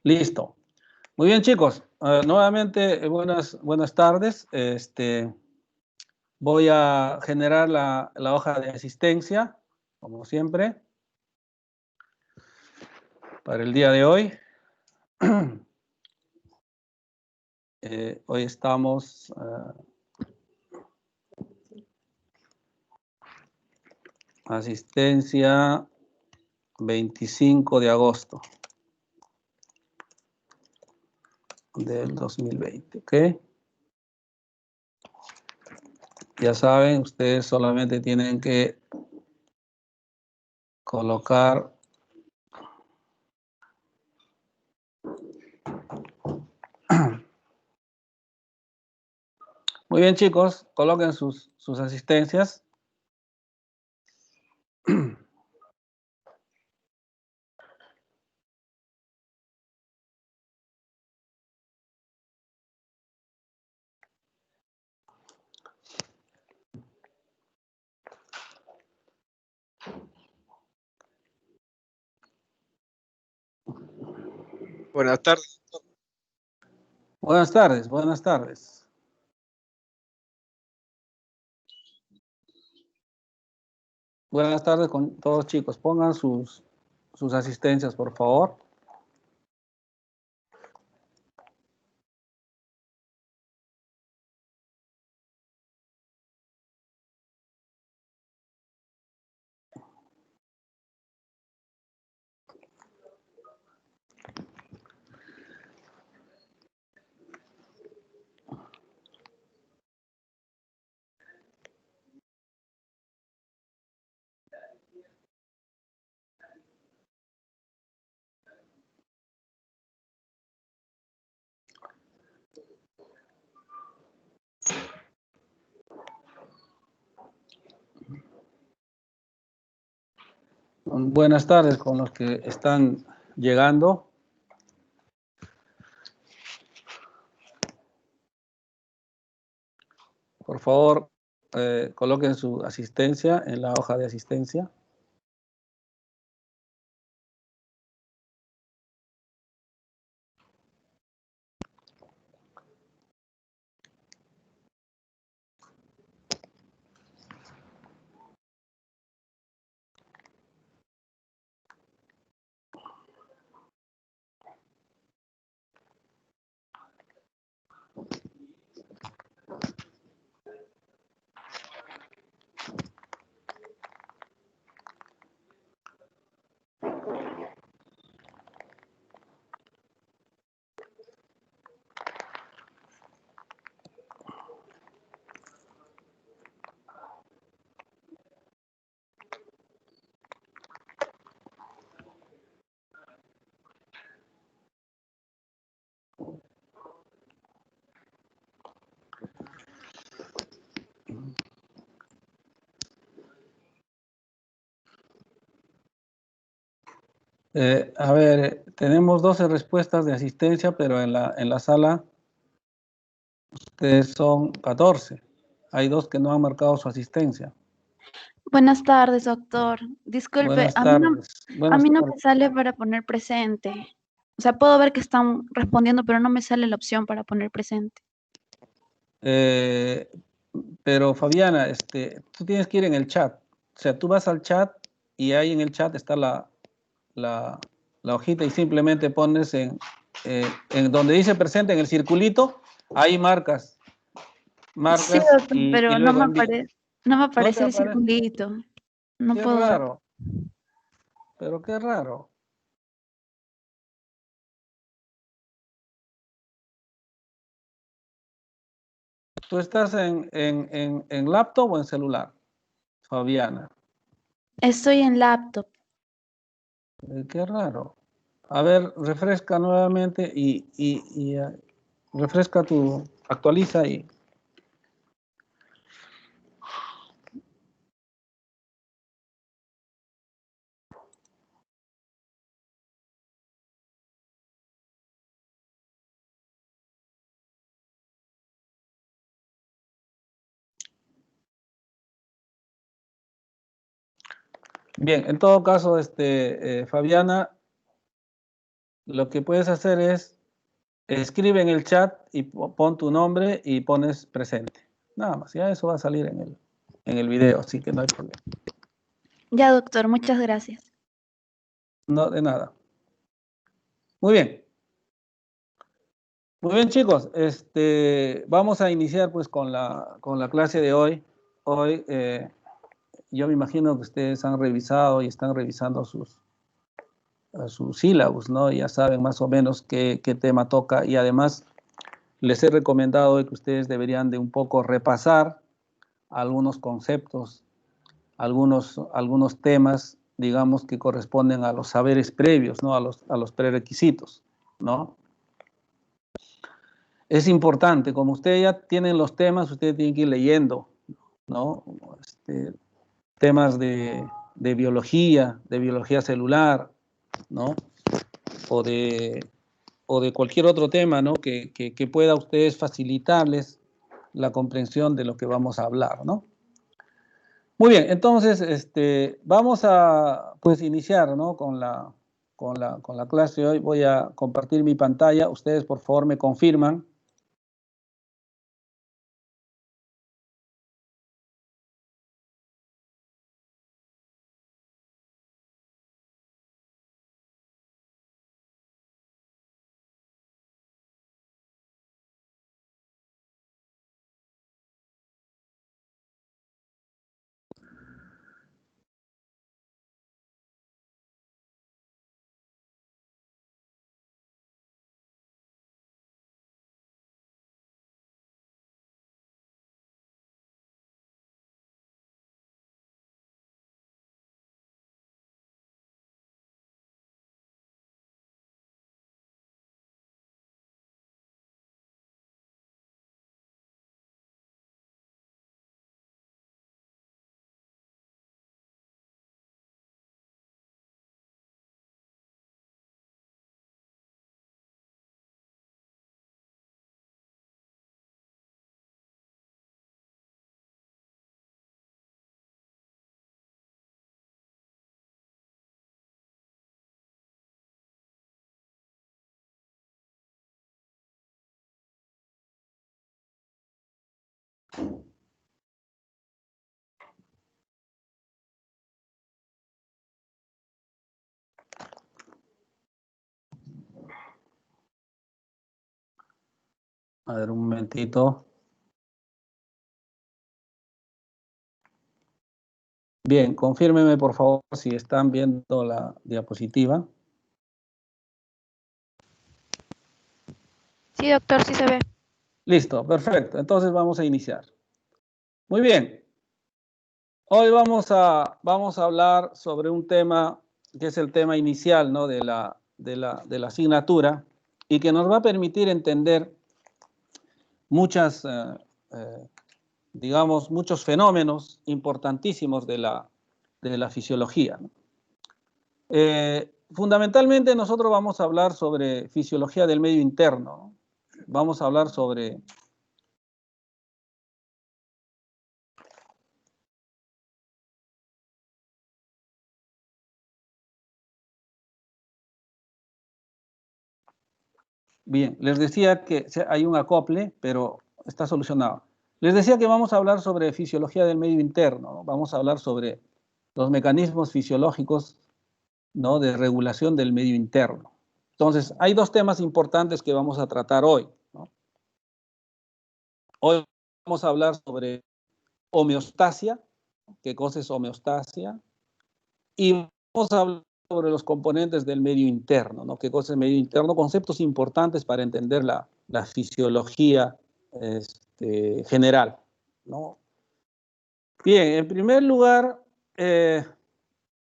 Listo. Muy bien, chicos. Nuevamente, buenas tardes. Voy a generar la hoja de asistencia, como siempre, para el día de hoy. Hoy estamos asistencia 25 de agosto del 2020, ¿ok? Ya saben, ustedes solamente tienen que colocar muy bien, chicos, coloquen sus asistencias. Buenas tardes. Buenas tardes, buenas tardes. Buenas tardes con todos, chicos. Pongan sus asistencias, por favor. Buenas tardes con los que están llegando. Por favor, coloquen su asistencia en la hoja de asistencia. A ver, tenemos 12 respuestas de asistencia, pero en la sala ustedes son 14. Hay dos que no han marcado su asistencia. Buenas tardes, doctor. Disculpe, Buenas tardes. a Buenas mí no me tardes. sale para poner presente. O sea, puedo ver que están respondiendo, pero no me sale la opción para poner presente. Pero Fabiana, tú tienes que ir en el chat. O sea, tú vas al chat y ahí en el chat está la hojita y simplemente pones en donde dice presente, en el circulito, ahí marcas Sí, doctor, y pero no luego me envías. no me No te aparece el aparece. circulito. No Qué puedo ver. raro, pero qué raro. ¿Tú estás en laptop o en celular, Fabiana? Estoy en laptop. Qué raro. A ver, refresca nuevamente y refresca actualiza y... Bien, en todo caso, Fabiana, lo que puedes hacer es escribe en el chat y pon tu nombre y pones presente. Nada más, ya eso va a salir en el video, así que no hay problema. Ya, doctor, muchas gracias. No, de nada. Muy bien. Muy bien, chicos. Vamos a iniciar pues con la clase de hoy. Hoy yo me imagino que ustedes han revisado y están revisando sus sílabus, ¿no? Ya saben más o menos qué tema toca y además les he recomendado hoy que ustedes deberían de un poco repasar algunos conceptos, algunos temas, digamos, que corresponden a los saberes previos, ¿no? A los prerequisitos, ¿no? Es importante, como ustedes ya tienen los temas, ustedes tienen que ir leyendo, ¿no? Temas de biología, de biología celular, ¿no? O de cualquier otro tema, ¿no? Que pueda a ustedes facilitarles la comprensión de lo que vamos a hablar, ¿no? Muy bien, entonces vamos a pues iniciar, ¿no? con la clase de hoy. Voy a compartir mi pantalla. Ustedes por favor me confirman. A ver, un momentito. Bien, confírmeme por favor si están viendo la diapositiva. Sí, doctor, sí se ve. Listo, perfecto. Entonces vamos a iniciar. Muy bien. Hoy vamos a hablar sobre un tema que es el tema inicial, ¿no? de la asignatura y que nos va a permitir entender muchas, digamos, muchos fenómenos importantísimos de la fisiología, ¿no? Fundamentalmente nosotros vamos a hablar sobre fisiología del medio interno, ¿no? Vamos a hablar sobre bien, les decía que hay un acople, pero está solucionado. Les decía que vamos a hablar sobre fisiología del medio interno, ¿no? Vamos a hablar sobre los mecanismos fisiológicos, ¿no? de regulación del medio interno. Entonces, hay dos temas importantes que vamos a tratar hoy, ¿no? Hoy vamos a hablar sobre homeostasia, qué cosa es homeostasia, y vamos a hablar sobre los componentes del medio interno, ¿no? ¿Qué cosa es medio interno? Conceptos importantes para entender la fisiología general, ¿no? Bien, en primer lugar,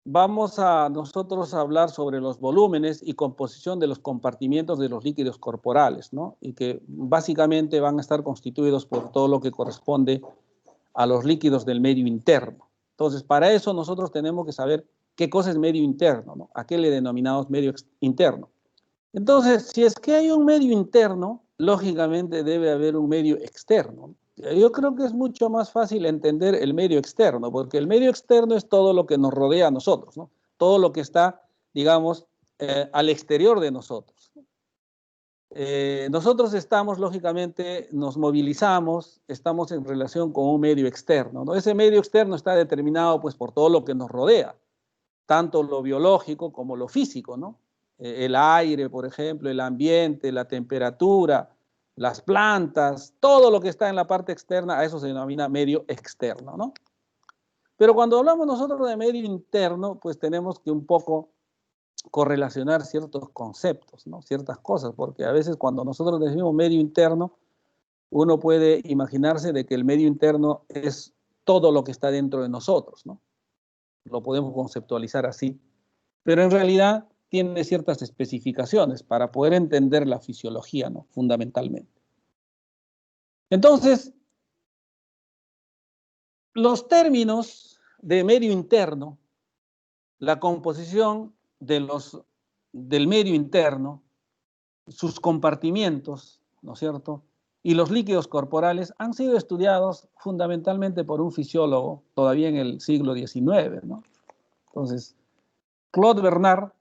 vamos a nosotros a hablar sobre los volúmenes y composición de los compartimientos de los líquidos corporales, ¿no? Y que básicamente van a estar constituidos por todo lo que corresponde a los líquidos del medio interno. Entonces, para eso nosotros tenemos que saber qué cosa es medio interno, ¿no? ¿A qué le denominamos medio interno? Entonces, si es que hay un medio interno, lógicamente debe haber un medio externo. Yo creo que es mucho más fácil entender el medio externo, porque el medio externo es todo lo que nos rodea a nosotros, ¿no? Todo lo que está, digamos, al exterior de nosotros. Nosotros estamos, lógicamente, nos movilizamos, estamos en relación con un medio externo, ¿no? Ese medio externo está determinado, pues, por todo lo que nos rodea, tanto lo biológico como lo físico, ¿no? El aire, por ejemplo, el ambiente, la temperatura, las plantas, todo lo que está en la parte externa, a eso se denomina medio externo, ¿no? Pero cuando hablamos nosotros de medio interno, pues tenemos que un poco correlacionar ciertos conceptos, ¿no? Ciertas cosas, porque a veces cuando nosotros decimos medio interno, uno puede imaginarse de que el medio interno es todo lo que está dentro de nosotros, ¿no? Lo podemos conceptualizar así, pero en realidad tiene ciertas especificaciones para poder entender la fisiología, ¿no? Fundamentalmente. Entonces, los términos de medio interno, la composición del medio interno, sus compartimientos, ¿no es cierto? Y los líquidos corporales han sido estudiados fundamentalmente por un fisiólogo todavía en el siglo XIX, ¿no? Entonces, Claude Bernard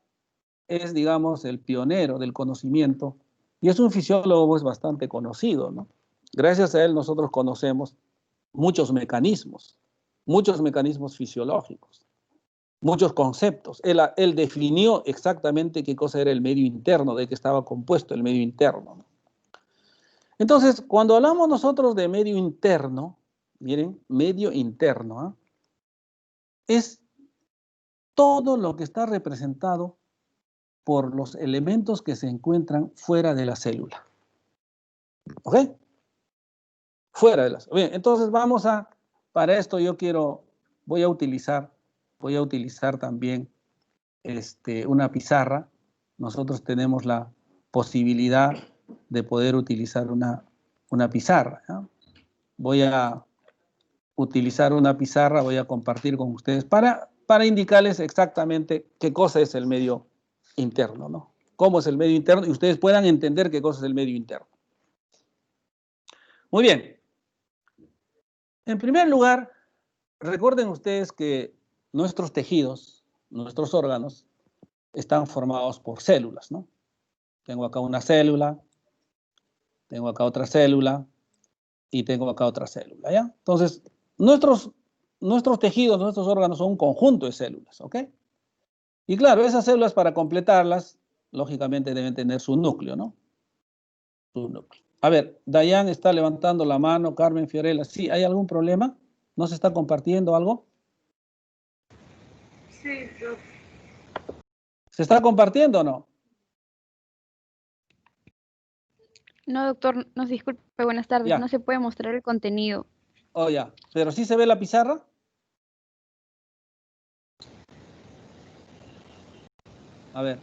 es, digamos, el pionero del conocimiento y es un fisiólogo pues, bastante conocido, ¿no? Gracias a él nosotros conocemos muchos mecanismos fisiológicos, muchos conceptos. Él definió exactamente qué cosa era el medio interno, de qué estaba compuesto el medio interno, ¿no? Entonces, cuando hablamos nosotros de medio interno, miren, medio interno, es todo lo que está representado por los elementos que se encuentran fuera de la célula. ¿Ok? Fuera de la célula. Bien, entonces para esto voy a utilizar también una pizarra. Nosotros tenemos la posibilidad de poder utilizar una pizarra, ¿no? Voy a utilizar una pizarra, voy a compartir con ustedes para indicarles exactamente qué cosa es el medio interno, ¿no? Cómo es el medio interno y ustedes puedan entender qué cosa es el medio interno. Muy bien. En primer lugar, recuerden ustedes que nuestros tejidos, nuestros órganos, están formados por células, ¿no? Tengo acá una célula, tengo acá otra célula y tengo acá otra célula, ¿ya? Entonces, nuestros tejidos, nuestros órganos son un conjunto de células, ¿ok? Y claro, esas células para completarlas, lógicamente deben tener su núcleo, ¿no? Su núcleo. A ver, Dayan está levantando la mano, Carmen Fiorella, ¿sí? ¿Hay algún problema? ¿No se está compartiendo algo? Sí, yo. ¿Se está compartiendo o no? No, doctor, nos disculpe, buenas tardes. Ya. No se puede mostrar el contenido. Oh, ya. ¿Pero sí se ve la pizarra? A ver.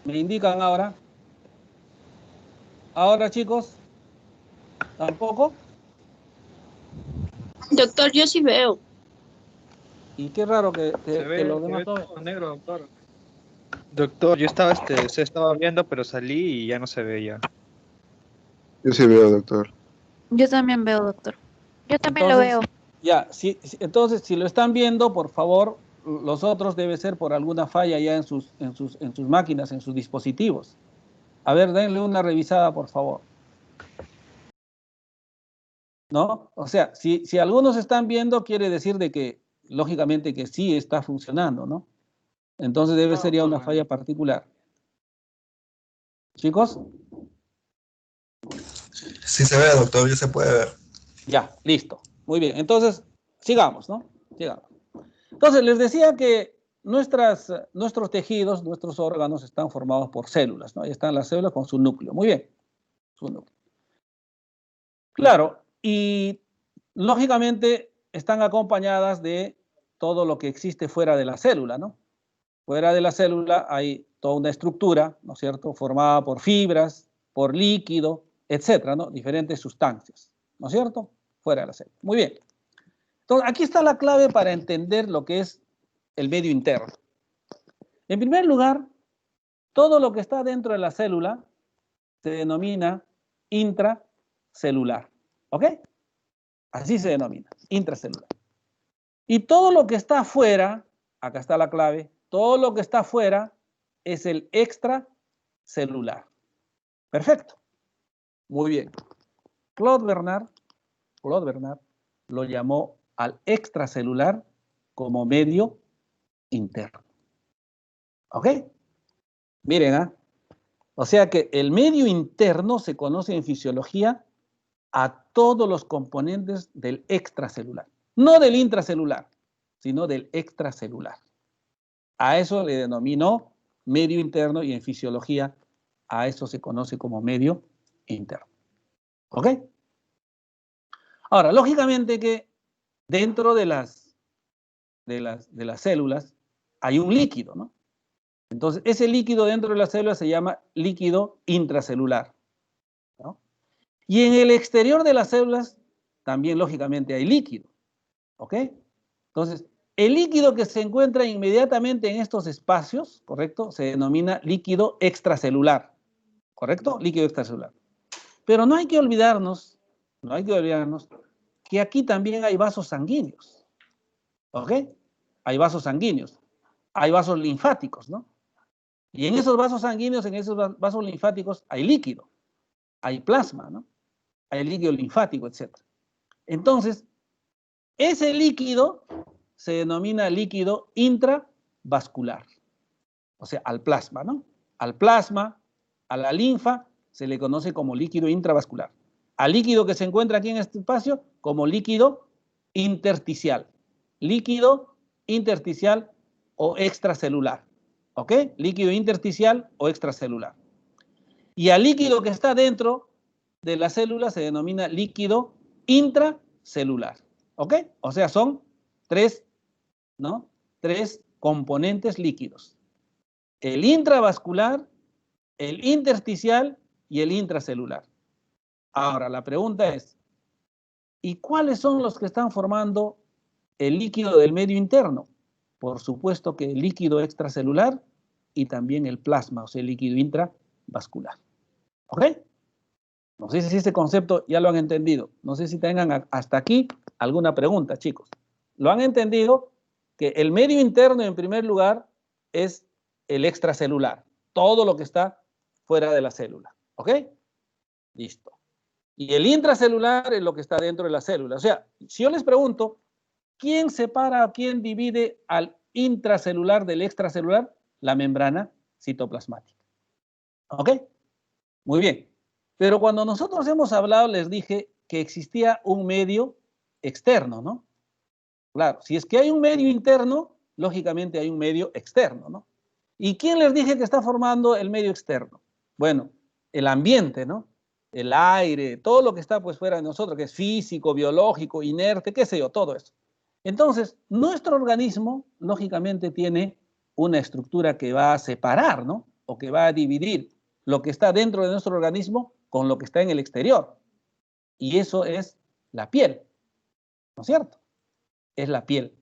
Me indican ahora. Ahora, chicos. ¿Tampoco? Doctor, yo sí veo. Y qué raro que los demás se ve todo negro, doctor. Doctor, se estaba viendo, pero salí y ya no se veía. Yo sí veo, doctor. Yo también veo, doctor. Yo también lo veo. Ya, entonces, si lo están viendo, por favor, los otros debe ser por alguna falla ya en sus máquinas, en sus dispositivos. A ver, denle una revisada, por favor. ¿No? O sea, si algunos están viendo, quiere decir de que, lógicamente, que sí está funcionando, ¿no? Entonces debe ser ya una falla particular. ¿Chicos? Sí se ve, doctor, ya se puede ver. Ya, listo. Muy bien. Entonces, sigamos, ¿no? Sigamos. Entonces, les decía que nuestros tejidos, nuestros órganos están formados por células, ¿no? Ahí están las células con su núcleo. Muy bien. Su núcleo. Claro, y lógicamente están acompañadas de todo lo que existe fuera de la célula, ¿no? Fuera de la célula hay toda una estructura, ¿no es cierto?, formada por fibras, por líquido, etcétera, ¿no? Diferentes sustancias, ¿no es cierto?, fuera de la célula. Muy bien. Entonces, aquí está la clave para entender lo que es el medio interno. En primer lugar, todo lo que está dentro de la célula se denomina intracelular, ¿ok? Así se denomina, intracelular. Y todo lo que está afuera, acá está la clave, todo lo que está afuera es el extracelular. Perfecto. Muy bien. Claude Bernard lo llamó al extracelular como medio interno. ¿Ok? Miren, ¿ah? O sea que el medio interno se conoce en fisiología a todos los componentes del extracelular. No del intracelular, sino del extracelular. A eso le denominó medio interno y en fisiología a eso se conoce como medio interno. ¿Ok? Ahora, lógicamente que dentro de las células hay un líquido, ¿no? Entonces, ese líquido dentro de la célula se llama líquido intracelular, ¿no? Y en el exterior de las células también, lógicamente, hay líquido, ¿ok? Entonces, el líquido que se encuentra inmediatamente en estos espacios, ¿correcto? Se denomina líquido extracelular, ¿correcto? Líquido extracelular. Pero no hay que olvidarnos que aquí también hay vasos sanguíneos, ¿ok? Hay vasos sanguíneos, hay vasos linfáticos, ¿no? Y en esos vasos sanguíneos, en esos vasos linfáticos, hay líquido, hay plasma, ¿no? Hay líquido linfático, etc. Entonces, ese líquido se denomina líquido intravascular. O sea, al plasma, ¿no? Al plasma, a la linfa, se le conoce como líquido intravascular. Al líquido que se encuentra aquí en este espacio, como líquido intersticial. Líquido intersticial o extracelular. ¿Ok? Líquido intersticial o extracelular. Y al líquido que está dentro de la célula se denomina líquido intracelular. ¿Ok? O sea, son tres, ¿no? Tres componentes líquidos. El intravascular, el intersticial y el intracelular. Ahora, la pregunta es, ¿y cuáles son los que están formando el líquido del medio interno? Por supuesto que el líquido extracelular y también el plasma, o sea, el líquido intravascular. ¿Ok? No sé si este concepto ya lo han entendido. No sé si tengan hasta aquí alguna pregunta, chicos. ¿Lo han entendido? Que el medio interno, en primer lugar, es el extracelular. Todo lo que está fuera de la célula. ¿Ok? Listo. Y el intracelular es lo que está dentro de la célula. O sea, si yo les pregunto, ¿quién separa o quién divide al intracelular del extracelular? La membrana citoplasmática. ¿Ok? Muy bien. Pero cuando nosotros hemos hablado, les dije que existía un medio externo, ¿no? Claro, si es que hay un medio interno, lógicamente hay un medio externo, ¿no? ¿Y quién les dije que está formando el medio externo? Bueno, el ambiente, ¿no? El aire, todo lo que está pues fuera de nosotros, que es físico, biológico, inerte, qué sé yo, todo eso. Entonces, nuestro organismo, lógicamente, tiene una estructura que va a separar, ¿no? O que va a dividir lo que está dentro de nuestro organismo con lo que está en el exterior. Y eso es la piel, ¿no es cierto? Es la piel.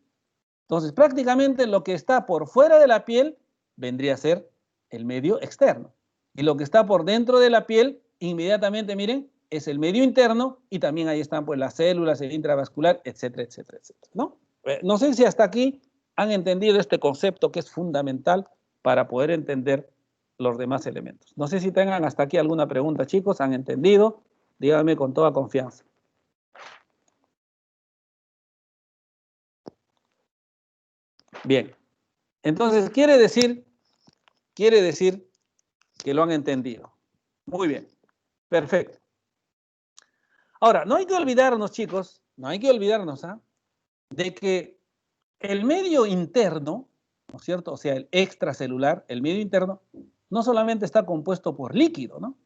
Entonces, prácticamente lo que está por fuera de la piel vendría a ser el medio externo. Y lo que está por dentro de la piel, inmediatamente, miren, es el medio interno y también ahí están pues las células, el intravascular, etcétera, etcétera, etcétera, ¿no? No sé si hasta aquí han entendido este concepto que es fundamental para poder entender los demás elementos. No sé si tengan hasta aquí alguna pregunta, chicos, ¿han entendido? Díganme con toda confianza. Bien, entonces quiere decir que lo han entendido. Muy bien, perfecto. Ahora, no hay que olvidarnos, chicos, no hay que olvidarnos, ¿ah? De que el medio interno, ¿no es cierto? O sea, el extracelular, el medio interno, no solamente está compuesto por líquido, ¿no?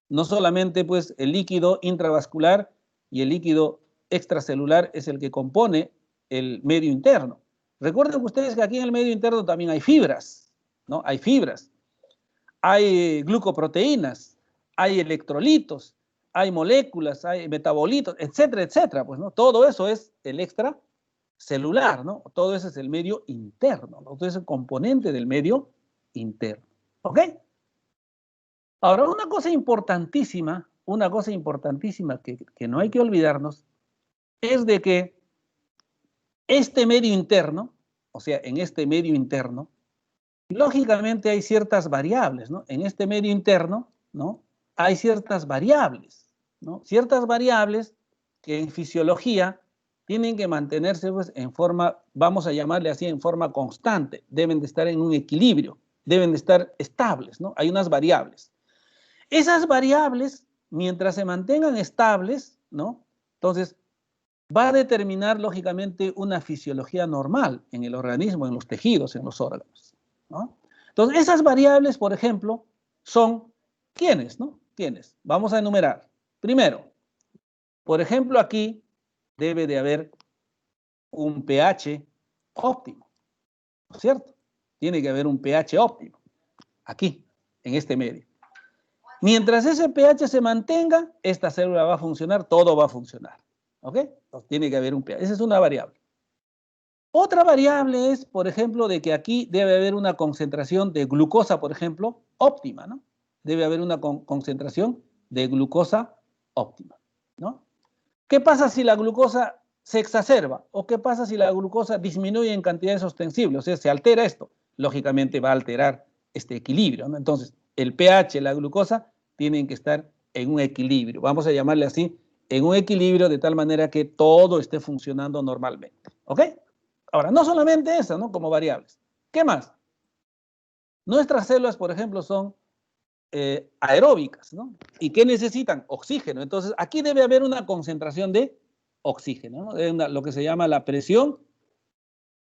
No solamente, pues, el líquido intravascular y el líquido extracelular es el que compone el medio interno. Recuerden ustedes que aquí en el medio interno también hay fibras, ¿no? Hay fibras, hay glucoproteínas, hay electrolitos, hay moléculas, hay metabolitos, etcétera, etcétera, pues, ¿no? Todo eso es el extracelular, ¿no? Todo eso es el medio interno, ¿no? Todo eso es el componente del medio interno, ¿ok? Ahora, una cosa importantísima que no hay que olvidarnos, es de que este medio interno, o sea, en este medio interno, lógicamente hay ciertas variables, ¿no? En este medio interno, ¿no? Hay ciertas variables, ¿no? Ciertas variables que en fisiología tienen que mantenerse pues, en forma, vamos a llamarle así, en forma constante. Deben de estar en un equilibrio, deben de estar estables, ¿no? Hay unas variables. Esas variables, mientras se mantengan estables, ¿no? Entonces, va a determinar, lógicamente, una fisiología normal en el organismo, en los tejidos, en los órganos, ¿no? Entonces, esas variables, por ejemplo, son ¿quiénes, no? ¿Quiénes? Vamos a enumerar. Primero, por ejemplo, aquí debe de haber un pH óptimo, ¿no es cierto? Tiene que haber un pH óptimo, aquí, en este medio. Mientras ese pH se mantenga, esta célula va a funcionar, todo va a funcionar, ¿ok? Entonces, tiene que haber un pH, esa es una variable. Otra variable es, por ejemplo, de que aquí debe haber una concentración de glucosa, por ejemplo, óptima, ¿no? Debe haber una concentración de glucosa óptima, ¿no? ¿Qué pasa si la glucosa se exacerba? ¿O qué pasa si la glucosa disminuye en cantidades ostensibles? O sea, se altera esto. Lógicamente va a alterar este equilibrio, ¿no? Entonces, el pH, la glucosa, tienen que estar en un equilibrio. Vamos a llamarle así, en un equilibrio de tal manera que todo esté funcionando normalmente, ¿ok? Ahora, no solamente eso, ¿no? Como variables. ¿Qué más? Nuestras células, por ejemplo, son aeróbicas, ¿no? ¿Y qué necesitan? Oxígeno. Entonces, aquí debe haber una concentración de oxígeno, ¿no? Debe lo que se llama la presión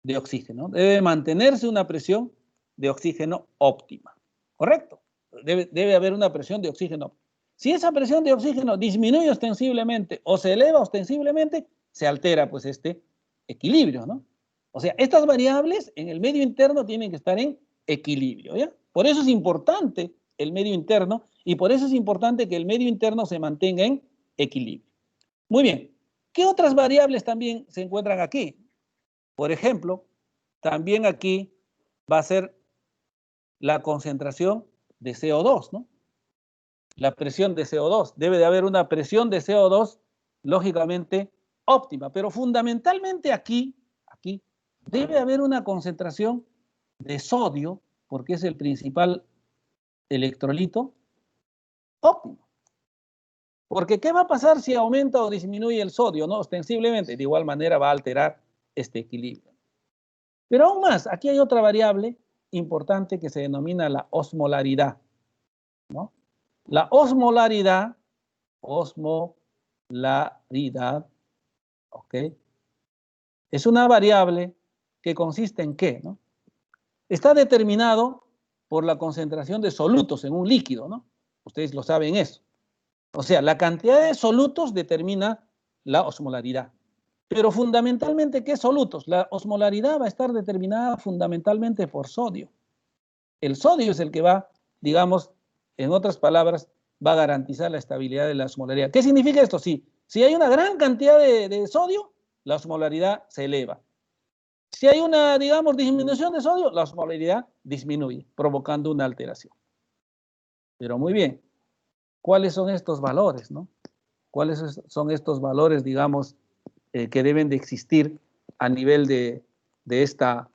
de oxígeno. Debe mantenerse una presión de oxígeno óptima, ¿correcto? Debe haber una presión de oxígeno óptima. Si esa presión de oxígeno disminuye ostensiblemente o se eleva ostensiblemente, se altera pues este equilibrio, ¿no? O sea, estas variables en el medio interno tienen que estar en equilibrio, ¿ya? Por eso es importante el medio interno y por eso es importante que el medio interno se mantenga en equilibrio. Muy bien. ¿Qué otras variables también se encuentran aquí? Por ejemplo, también aquí va a ser la concentración de CO2, ¿no? La presión de CO2. Debe de haber una presión de CO2, lógicamente, óptima, pero fundamentalmente aquí debe haber una concentración de sodio, porque es el principal electrolito, óptimo. Porque ¿qué va a pasar si aumenta o disminuye el sodio? ¿No? Ostensiblemente, de igual manera va a alterar este equilibrio. Pero aún más, aquí hay otra variable importante que se denomina la osmolaridad, ¿no? La osmolaridad, ¿ok? Es una variable que consiste en ¿qué, no? Está determinado por la concentración de solutos en un líquido, ¿no? Ustedes lo saben eso. O sea, la cantidad de solutos determina la osmolaridad. Pero fundamentalmente, ¿qué solutos? La osmolaridad va a estar determinada fundamentalmente por sodio. El sodio es el que va, digamos, en otras palabras, va a garantizar la estabilidad de la osmolaridad. ¿Qué significa esto? Si hay una gran cantidad de sodio, la osmolaridad se eleva. Si hay una, digamos, disminución de sodio, la osmolaridad disminuye, provocando una alteración. Pero muy bien, ¿cuáles son estos valores, no? ¿Cuáles son estos valores, digamos, que deben de existir a nivel de estas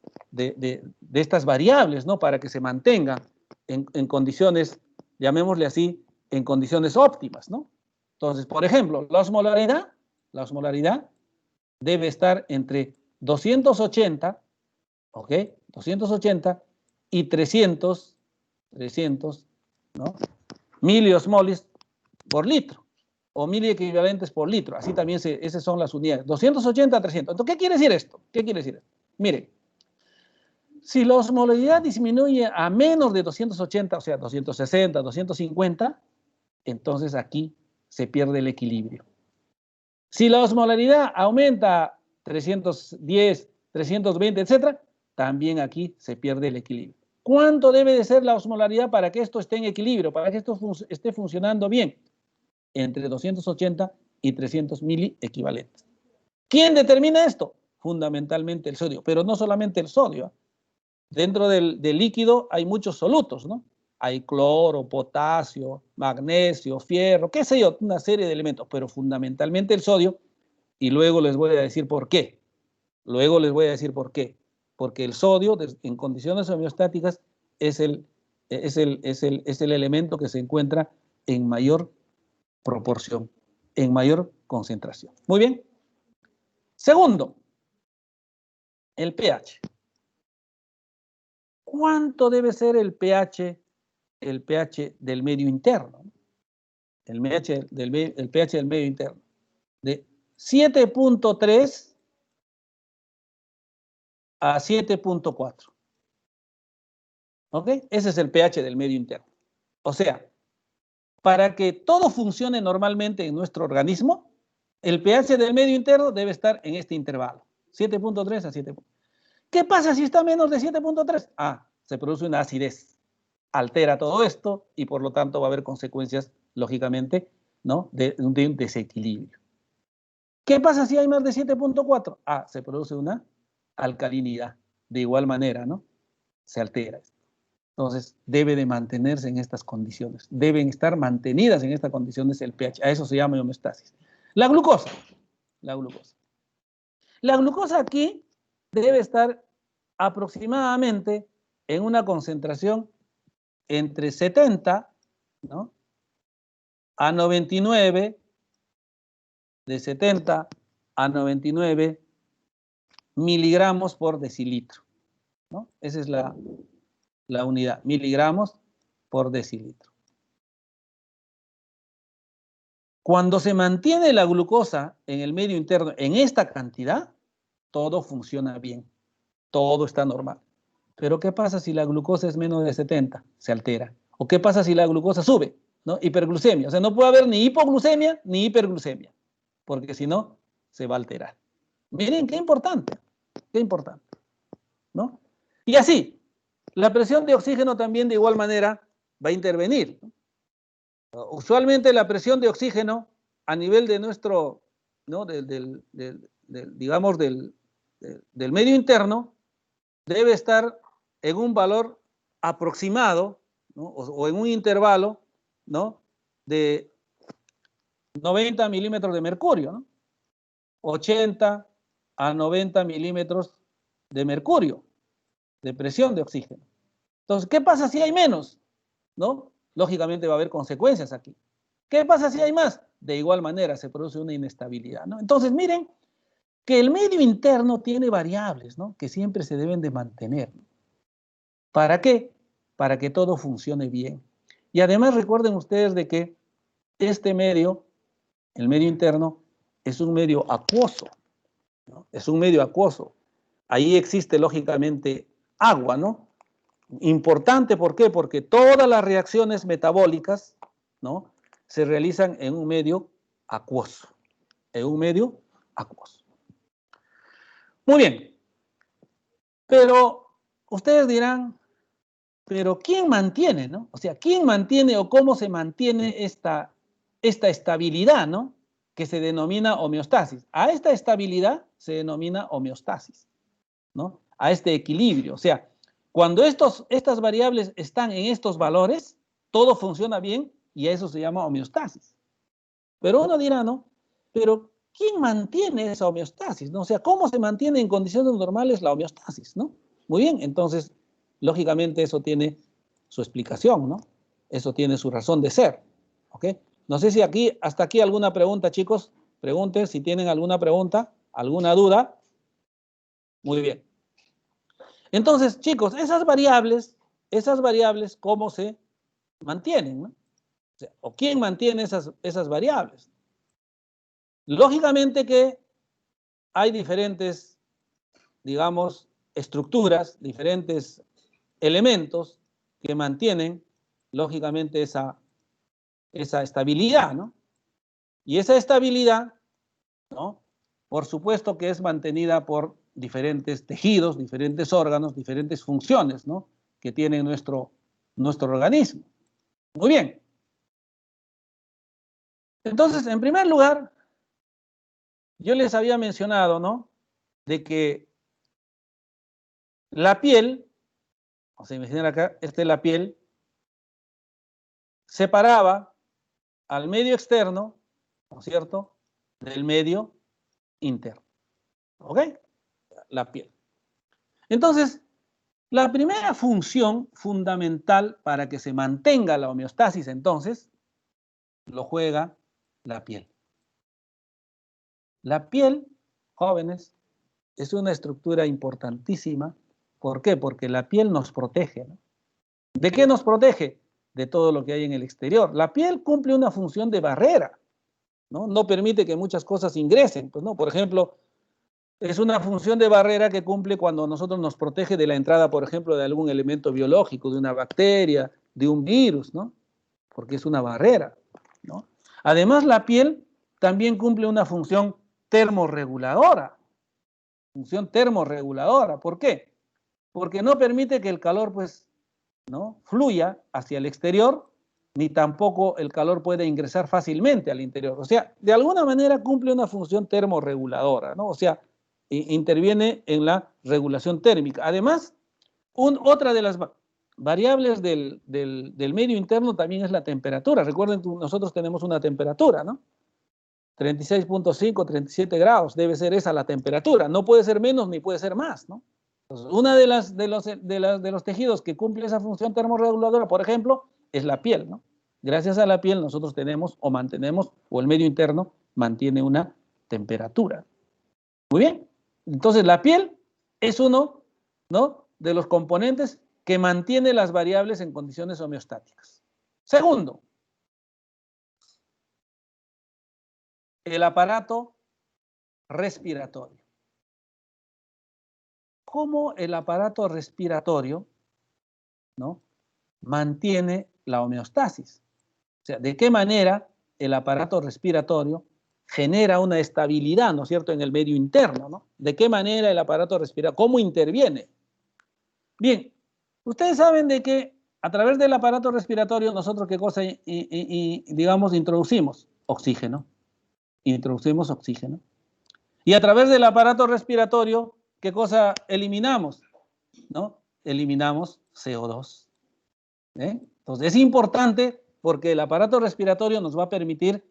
variables, ¿no? Para que se mantengan en condiciones, llamémosle así, en condiciones óptimas, ¿no? Entonces, por ejemplo, la osmolaridad debe estar entre 280, ¿ok? 280 y 300, ¿no? Miliosmoles por litro, o miliequivalentes por litro. Así también esas son las unidades. 280 a 300. Entonces, ¿qué quiere decir esto? ¿Qué quiere decir esto? Mire, si la osmolaridad disminuye a menos de 280, o sea, 260, 250, entonces aquí se pierde el equilibrio. Si la osmolaridad aumenta a 310, 320, etc., también aquí se pierde el equilibrio. ¿Cuánto debe de ser la osmolaridad para que esto esté en equilibrio, para que esto esté funcionando bien? Entre 280 y 300 miliequivalentes. ¿Quién determina esto? Fundamentalmente el sodio, pero no solamente el sodio. Dentro del líquido hay muchos solutos, ¿no? Hay cloro, potasio, magnesio, fierro, qué sé yo, una serie de elementos, pero fundamentalmente el sodio, y luego les voy a decir por qué. Luego les voy a decir por qué. Porque el sodio, en condiciones homeostáticas, es el elemento que se encuentra en mayor proporción, en mayor concentración. Muy bien. Segundo, el pH. ¿Cuánto debe ser el pH del medio interno? El pH del medio interno. De 7.3 a 7.4. ¿Ok? Ese es el pH del medio interno. O sea, para que todo funcione normalmente en nuestro organismo, el pH del medio interno debe estar en este intervalo, 7.3 a 7. ¿Qué pasa si está menos de 7.3? Se produce una acidez. Altera todo esto y por lo tanto va a haber consecuencias, lógicamente, ¿no? de un desequilibrio. ¿Qué pasa si hay más de 7.4? Se produce una alcalinidad. De igual manera, ¿no? Se altera esto. Entonces, debe de mantenerse en estas condiciones. Deben estar mantenidas en estas condiciones el pH. A eso se llama homeostasis. La glucosa. La glucosa aquí debe estar aproximadamente en una concentración entre 70, ¿no? a 99, de 70 a 99 miligramos por decilitro, ¿no? Esa es la unidad, miligramos por decilitro. Cuando se mantiene la glucosa en el medio interno en esta cantidad, todo funciona bien, todo está normal. Pero ¿qué pasa si la glucosa es menos de 70? Se altera. ¿O qué pasa si la glucosa sube? ¿No? Hiperglucemia. O sea, no puede haber ni hipoglucemia ni hiperglucemia, porque si no, se va a alterar. Miren, qué importante, ¿no? Y así, la presión de oxígeno también de igual manera va a intervenir, ¿no? Usualmente la presión de oxígeno a nivel de nuestro, ¿no? digamos, del medio interno, debe estar en un valor aproximado, ¿no? o en un intervalo, ¿no? de 90 milímetros de mercurio, ¿no? 80 a 90 milímetros de mercurio, de presión de oxígeno. Entonces, ¿qué pasa si hay menos? ¿No? Lógicamente va a haber consecuencias aquí. ¿Qué pasa si hay más? De igual manera se produce una inestabilidad, ¿no? Entonces, miren que el medio interno tiene variables, ¿no? que siempre se deben de mantener. ¿Para qué? Para que todo funcione bien. Y además recuerden ustedes de que este medio, el medio interno, es un medio acuoso, ¿no? Es un medio acuoso. Ahí existe lógicamente agua, ¿no? Importante, ¿por qué? Porque todas las reacciones metabólicas, ¿no? se realizan en un medio acuoso. En un medio acuoso. Muy bien. Pero ustedes dirán, pero ¿quién mantiene, no? O sea, ¿quién mantiene o cómo se mantiene esta estabilidad, ¿no? Que se denomina homeostasis. A esta estabilidad se denomina homeostasis, ¿no? A este equilibrio. O sea, cuando estas variables están en estos valores, todo funciona bien y a eso se llama homeostasis. Pero uno dirá, ¿no? Pero ¿quién mantiene esa homeostasis, no? O sea, ¿cómo se mantiene en condiciones normales la homeostasis, no? Muy bien, entonces, lógicamente eso tiene su explicación, ¿no? Eso tiene su razón de ser, ¿ok? No sé si hasta aquí alguna pregunta, chicos. Pregunten si tienen alguna pregunta, alguna duda. Muy bien. Entonces, chicos, esas variables, ¿cómo se mantienen, no? O sea, ¿o quién mantiene esas variables? Lógicamente que hay diferentes, digamos, estructuras, diferentes elementos que mantienen, lógicamente, esa estabilidad, ¿no? Y esa estabilidad, ¿no? Por supuesto que es mantenida por diferentes tejidos, diferentes órganos, diferentes funciones, ¿no? que tiene nuestro organismo. Muy bien. Entonces, en primer lugar, yo les había mencionado, ¿no? De que la piel, o sea, imaginar acá, esta es la piel, separaba al medio externo, ¿no es cierto?, del medio interno. ¿Ok? la piel. Entonces, la primera función fundamental para que se mantenga la homeostasis, entonces, lo juega la piel. La piel, jóvenes, es una estructura importantísima. ¿Por qué? Porque la piel nos protege, ¿no? ¿De qué nos protege? De todo lo que hay en el exterior. La piel cumple una función de barrera, ¿no? No permite que muchas cosas ingresen, pues, ¿no? Por ejemplo, es una función de barrera que cumple cuando nosotros nos protege de la entrada, por ejemplo, de algún elemento biológico, de una bacteria, de un virus, ¿no? Porque es una barrera, ¿no? Además, la piel también cumple una función termorreguladora. Función termorreguladora. ¿Por qué? Porque no permite que el calor, pues, ¿no?, fluya hacia el exterior, ni tampoco el calor puede ingresar fácilmente al interior. O sea, de alguna manera cumple una función termorreguladora, ¿no? O sea, interviene en la regulación térmica. Además, otra de las variables del medio interno también es la temperatura. Recuerden que nosotros tenemos una temperatura, ¿no? 36.5, 37 grados, debe ser esa la temperatura. No puede ser menos ni puede ser más, ¿no? Entonces, una de los tejidos que cumple esa función termorreguladora, por ejemplo, es la piel, ¿no? Gracias a la piel nosotros tenemos o mantenemos, o el medio interno mantiene una temperatura. Muy bien. Entonces, la piel es uno, ¿no?, de los componentes que mantiene las variables en condiciones homeostáticas. Segundo, el aparato respiratorio. ¿Cómo el aparato respiratorio, ¿no?, mantiene la homeostasis? O sea, ¿de qué manera el aparato respiratorio genera una estabilidad, ¿no es cierto?, en el medio interno, ¿no? ¿De qué manera el aparato respiratorio, cómo interviene? Bien, ustedes saben de que a través del aparato respiratorio nosotros qué cosa, digamos, introducimos oxígeno. Introducimos oxígeno. Y a través del aparato respiratorio, ¿qué cosa eliminamos? ¿No? Eliminamos CO2. Entonces, es importante porque el aparato respiratorio nos va a permitir,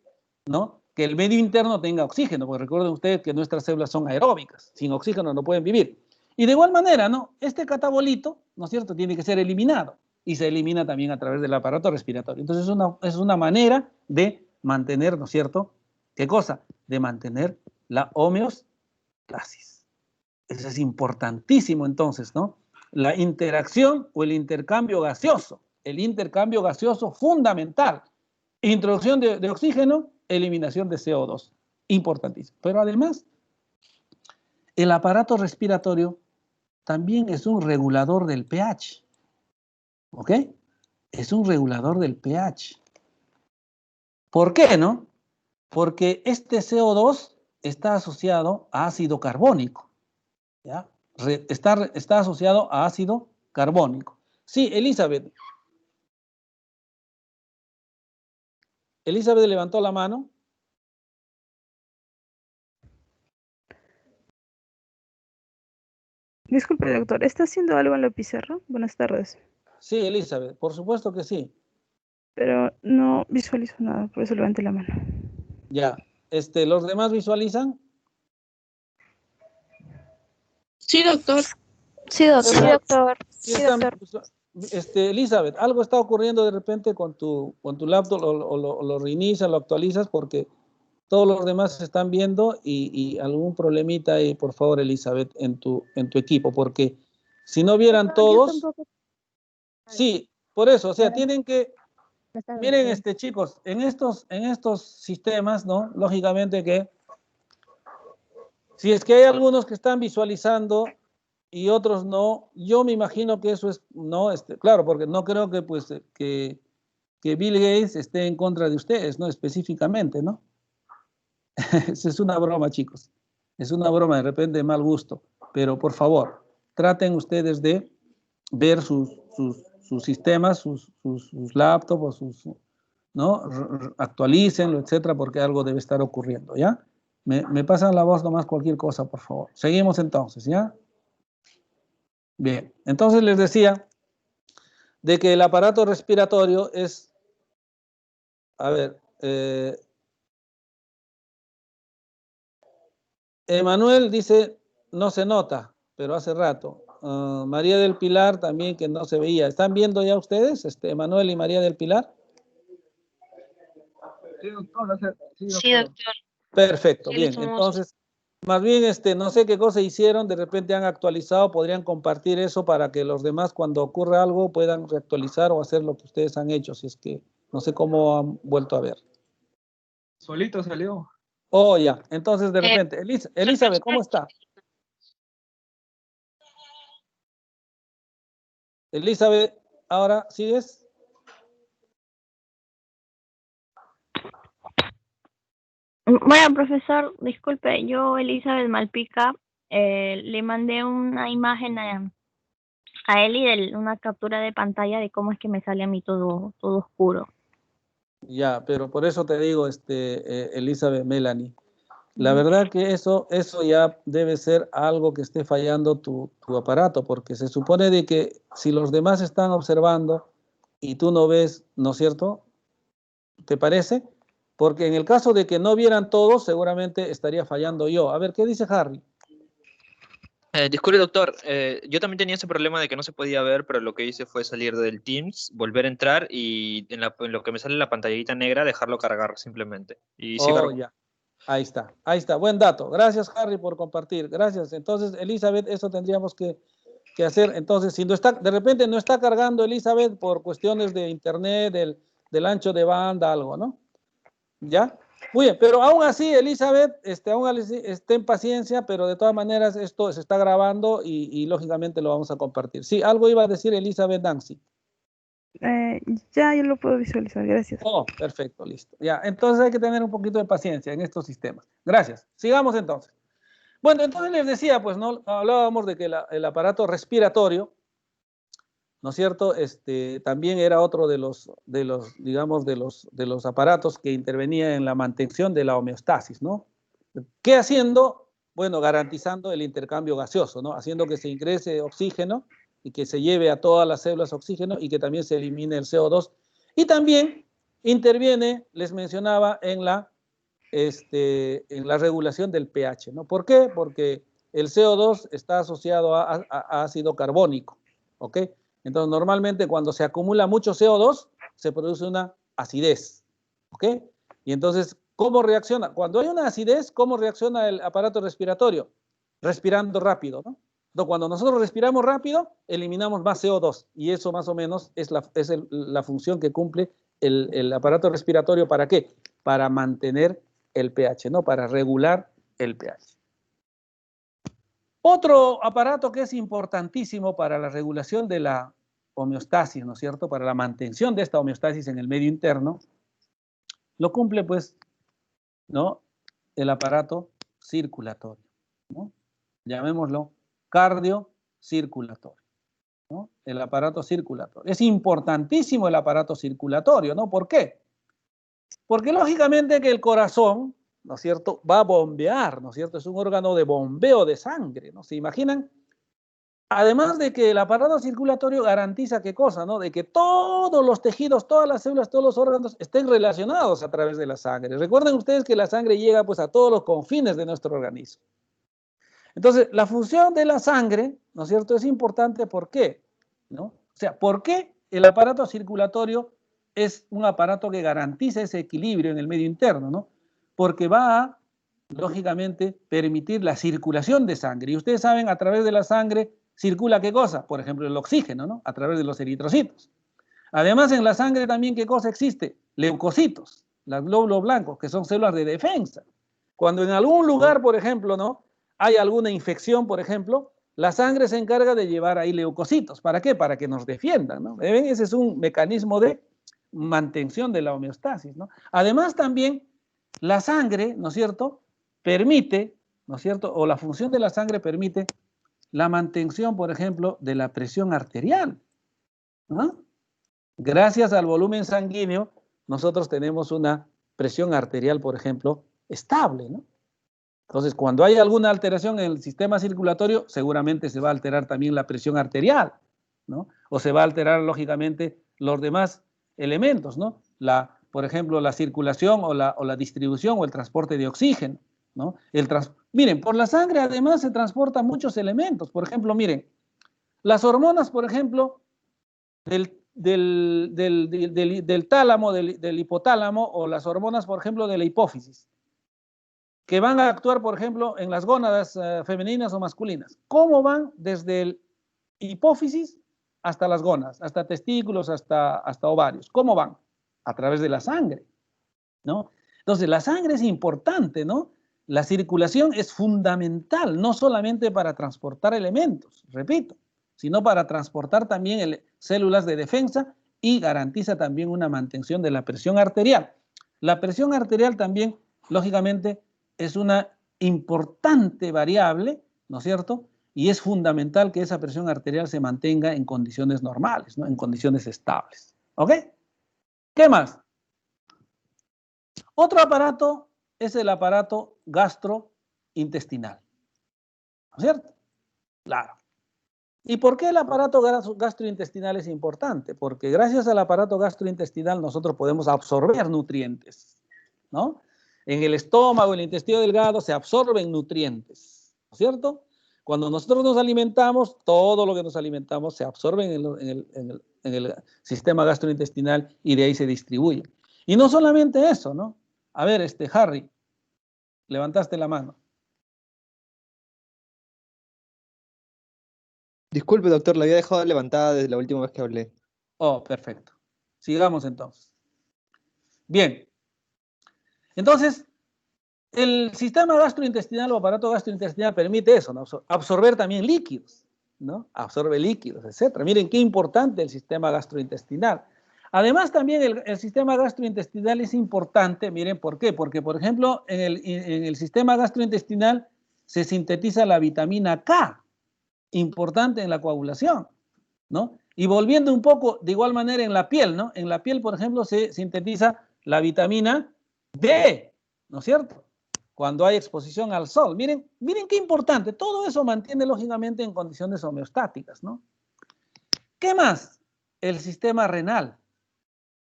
¿no?, que el medio interno tenga oxígeno, porque recuerden ustedes que nuestras células son aeróbicas, sin oxígeno no pueden vivir. Y de igual manera, ¿no?, este catabolito, ¿no es cierto?, tiene que ser eliminado y se elimina también a través del aparato respiratorio. Entonces, es una manera de mantener, ¿no es cierto?, ¿qué cosa? De mantener la homeostasis. Eso es importantísimo entonces, ¿no? La interacción o el intercambio gaseoso fundamental. Introducción de oxígeno, eliminación de CO2. Importantísimo. Pero además, el aparato respiratorio también es un regulador del pH. ¿Ok? Es un regulador del pH. ¿Por qué, no? Porque este CO2 está asociado a ácido carbónico. ¿Ya? Está asociado a ácido carbónico. Sí, Elizabeth. Elizabeth levantó la mano. Disculpe, doctor, ¿está haciendo algo en la pizarra? Buenas tardes. Sí, Elizabeth, por supuesto que sí. Pero no visualizo nada, por eso levanté la mano. Ya. ¿Los demás visualizan? Sí, doctor. Sí, doctor. Sí, doctor. Sí, Sí, están, doctor. Elizabeth, algo está ocurriendo de repente con tu laptop, o lo reinicias, lo actualizas, porque todos los demás se están viendo y algún problemita ahí, por favor, Elizabeth, en tu equipo, porque si no vieran todos, sí, por eso, o sea, tienen que, miren, chicos, en estos sistemas, ¿no? Lógicamente que si es que hay algunos que están visualizando y otros no, yo me imagino que eso es, no, claro, porque no creo que, pues, que Bill Gates esté en contra de ustedes, ¿no? Específicamente, ¿no? Es una broma, chicos. Es una broma, de repente de mal gusto. Pero, por favor, traten ustedes de ver sus sistemas, sus laptops, ¿no? Actualícenlo, etcétera, porque algo debe estar ocurriendo, ¿ya? Me pasan la voz nomás cualquier cosa, por favor. Seguimos entonces, ¿ya? Bien, entonces les decía de que el aparato respiratorio es, a ver, Emanuel dice, no se nota, pero hace rato. María del Pilar también que no se veía. ¿Están viendo ya ustedes, Manuel y María del Pilar? Sí, doctor. Sí, doctor. Perfecto, Sí, bien. estamos- Entonces, más bien, no sé qué cosa hicieron, de repente han actualizado, podrían compartir eso para que los demás, cuando ocurra algo, puedan reactualizar o hacer lo que ustedes han hecho, si es que no sé cómo han vuelto a ver. Solito salió. Oh, ya. Entonces, de repente, Elizabeth, ¿cómo está? Elizabeth, ¿ahora sigues? Bueno, profesor, disculpe, yo, Elizabeth Malpica, le mandé una imagen a Eli de una captura de pantalla de cómo es que me sale a mí todo oscuro. Ya, pero por eso te digo, Elizabeth Melanie, la verdad que eso ya debe ser algo que esté fallando tu aparato, porque se supone de que si los demás están observando y tú no ves, ¿no es cierto? ¿Te parece? Porque en el caso de que no vieran todos, seguramente estaría fallando yo. A ver, ¿qué dice Harry? Disculpe, doctor, yo también tenía ese problema de que no se podía ver, pero lo que hice fue salir del Teams, volver a entrar y en lo que me sale la pantallita negra, dejarlo cargar simplemente. Y sí Oh, cargó. ya. Ahí está. Buen dato. Gracias, Harry, por compartir. Gracias. Entonces, Elizabeth, eso tendríamos que hacer. Entonces, si no está, de repente no está cargando Elizabeth por cuestiones de internet, del ancho de banda, algo, ¿no? ¿Ya? Muy bien, pero aún así, Elizabeth, ten paciencia, pero de todas maneras esto se está grabando y lógicamente lo vamos a compartir. Sí, algo iba a decir Elizabeth Nancy. Ya lo puedo visualizar, gracias. Oh, perfecto, listo. Ya, entonces hay que tener un poquito de paciencia en estos sistemas. Gracias. Sigamos entonces. Bueno, entonces les decía, pues, ¿no? Hablábamos de que el aparato respiratorio, ¿no es cierto? También era otro de los aparatos que intervenía en la mantención de la homeostasis, ¿no? ¿Qué haciendo? Bueno, garantizando el intercambio gaseoso, ¿no? Haciendo que se ingrese oxígeno y que se lleve a todas las células oxígeno y que también se elimine el CO2. Y también interviene, les mencionaba, en la regulación del pH, ¿no? ¿Por qué? Porque el CO2 está asociado a ácido carbónico, ¿ok? Entonces, normalmente cuando se acumula mucho CO2, se produce una acidez, ¿ok? Y entonces, ¿cómo reacciona? Cuando hay una acidez, ¿cómo reacciona el aparato respiratorio? Respirando rápido, ¿no? Entonces, cuando nosotros respiramos rápido, eliminamos más CO2 y eso más o menos es la función que cumple el aparato respiratorio. ¿Para qué? Para mantener el pH, ¿no? Para regular el pH. Otro aparato que es importantísimo para la regulación de la homeostasis, ¿no es cierto? Para la mantención de esta homeostasis en el medio interno, lo cumple, pues, ¿no? El aparato circulatorio, ¿no? Llamémoslo cardiocirculatorio, ¿no? El aparato circulatorio. Es importantísimo el aparato circulatorio, ¿no? ¿Por qué? Porque lógicamente que el corazón, ¿no es cierto?, va a bombear, ¿no es cierto? Es un órgano de bombeo de sangre, ¿no? ¿Se imaginan? Además de que el aparato circulatorio garantiza qué cosa, ¿no? De que todos los tejidos, todas las células, todos los órganos estén relacionados a través de la sangre. Recuerden ustedes que la sangre llega pues a todos los confines de nuestro organismo. Entonces, la función de la sangre, ¿no es cierto?, es importante. ¿Por qué? ¿No? O sea, ¿por qué el aparato circulatorio es un aparato que garantiza ese equilibrio en el medio interno, ¿no? Porque va a, lógicamente, permitir la circulación de sangre. Y ustedes saben, a través de la sangre circula ¿qué cosa? Por ejemplo, el oxígeno, ¿no? A través de los eritrocitos. Además, en la sangre también ¿qué cosa existe? Leucocitos, los glóbulos blancos, que son células de defensa. Cuando en algún lugar, por ejemplo, ¿no?, hay alguna infección, por ejemplo, la sangre se encarga de llevar ahí leucocitos. ¿Para qué? Para que nos defiendan, ¿no? ¿Ven? Ese es un mecanismo de mantención de la homeostasis, ¿no? Además, también la sangre, ¿no es cierto?, permite, ¿no es cierto?, o la función de la sangre permite la mantención, por ejemplo, de la presión arterial, ¿no? Gracias al volumen sanguíneo, nosotros tenemos una presión arterial, por ejemplo, estable, ¿no? Entonces, cuando hay alguna alteración en el sistema circulatorio, seguramente se va a alterar también la presión arterial, ¿no? O se va a alterar, lógicamente, los demás elementos, ¿no? Por ejemplo, la circulación o la distribución o el transporte de oxígeno, ¿no? Miren, por la sangre además se transportan muchos elementos. Por ejemplo, miren, las hormonas, por ejemplo, del tálamo, del hipotálamo, o las hormonas, por ejemplo, de la hipófisis, que van a actuar, por ejemplo, en las gónadas femeninas o masculinas. ¿Cómo van desde el hipófisis hasta las gónadas, hasta testículos, hasta ovarios? ¿Cómo van? A través de la sangre, ¿no? Entonces, la sangre es importante, ¿no? La circulación es fundamental, no solamente para transportar elementos, repito, sino para transportar también células de defensa, y garantiza también una mantención de la presión arterial. La presión arterial también, lógicamente, es una importante variable, ¿no es cierto? Y es fundamental que esa presión arterial se mantenga en condiciones normales, ¿no? En condiciones estables. ¿Ok? ¿Qué más? Otro aparato es el aparato gastrointestinal, ¿no es cierto? Claro. ¿Y por qué el aparato gastrointestinal es importante? Porque gracias al aparato gastrointestinal nosotros podemos absorber nutrientes, ¿no? En el estómago, en el intestino delgado se absorben nutrientes, ¿no es cierto? Cuando nosotros nos alimentamos, todo lo que nos alimentamos se absorbe en el sistema gastrointestinal y de ahí se distribuye. Y no solamente eso, ¿no? A ver, Harry, levantaste la mano. Disculpe, doctor, la había dejado levantada desde la última vez que hablé. Oh, perfecto. Sigamos entonces. Bien. Entonces, el sistema gastrointestinal o aparato gastrointestinal permite eso, ¿no? Absorber también líquidos, ¿no? Absorbe líquidos, etc. Miren qué importante el sistema gastrointestinal. Además, también el sistema gastrointestinal es importante, miren por qué. Porque, por ejemplo, en el sistema gastrointestinal se sintetiza la vitamina K, importante en la coagulación, ¿no? Y volviendo un poco, de igual manera en la piel, ¿no? En la piel, por ejemplo, se sintetiza la vitamina D, ¿no es cierto? Cuando hay exposición al sol. Miren qué importante. Todo eso mantiene, lógicamente, en condiciones homeostáticas, ¿no? ¿Qué más? El sistema renal.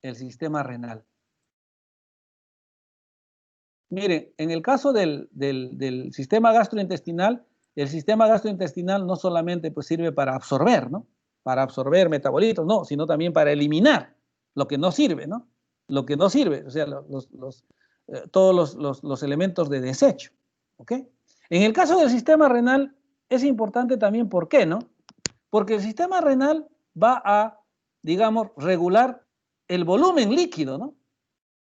El sistema renal. Miren, en el caso del sistema gastrointestinal, el sistema gastrointestinal no solamente pues, sirve para absorber, ¿no? Para absorber metabolitos, no, sino también para eliminar lo que no sirve, ¿no? Lo que no sirve, o sea, todos los elementos de desecho, ¿ok? En el caso del sistema renal es importante también, ¿por qué, no? Porque el sistema renal va a, digamos, regular el volumen líquido, ¿no?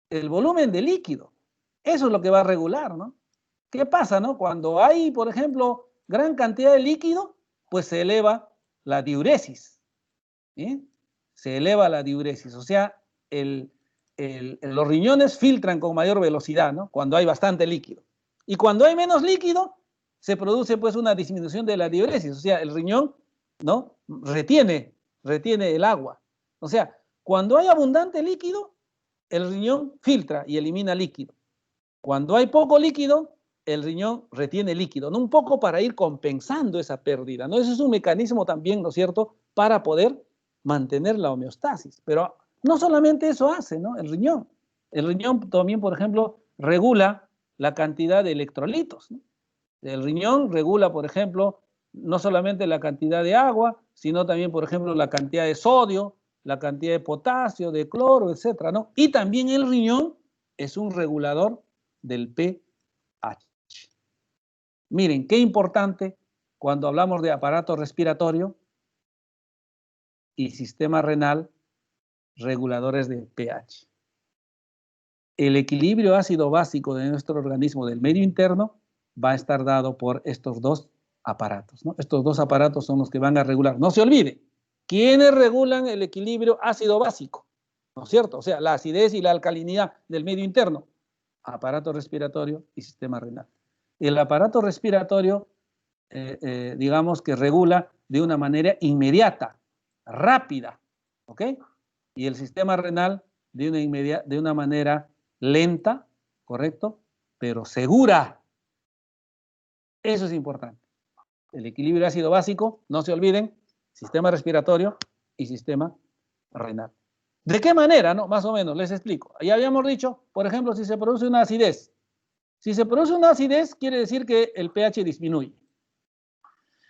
El volumen de líquido. Eso es lo que va a regular, ¿no? ¿Qué pasa, no? Cuando hay, por ejemplo, gran cantidad de líquido, pues se eleva la diuresis, ¿sí? Se eleva la diuresis, o sea, los riñones filtran con mayor velocidad, ¿no? Cuando hay bastante líquido. Y cuando hay menos líquido, se produce pues una disminución de la diuresis, o sea, el riñón, ¿no? Retiene el agua. O sea, cuando hay abundante líquido, el riñón filtra y elimina líquido. Cuando hay poco líquido, el riñón retiene líquido, ¿no? Un poco para ir compensando esa pérdida, ¿no? Eso es un mecanismo también, ¿no es cierto?, para poder mantener la homeostasis. Pero no solamente eso hace, ¿no? El riñón. El riñón también, por ejemplo, regula la cantidad de electrolitos, ¿no? El riñón regula, por ejemplo, no solamente la cantidad de agua, sino también, por ejemplo, la cantidad de sodio, la cantidad de potasio, de cloro, etcétera, ¿no? Y también el riñón es un regulador del pH. Miren, qué importante cuando hablamos de aparato respiratorio y sistema renal, reguladores del pH. El equilibrio ácido básico de nuestro organismo del medio interno va a estar dado por estos dos aparatos, ¿no? Estos dos aparatos son los que van a regular. No se olvide, ¿quiénes regulan el equilibrio ácido básico? ¿No es cierto? O sea, la acidez y la alcalinidad del medio interno. Aparato respiratorio y sistema renal. El aparato respiratorio, digamos que regula de una manera inmediata, rápida, ¿ok? Y el sistema renal de una manera lenta, ¿correcto? Pero segura. Eso es importante. El equilibrio ácido básico, no se olviden, sistema respiratorio y sistema renal. ¿De qué manera, no? Más o menos, les explico. Ya habíamos dicho, por ejemplo, si se produce una acidez, Si se produce una acidez, quiere decir que el pH disminuye.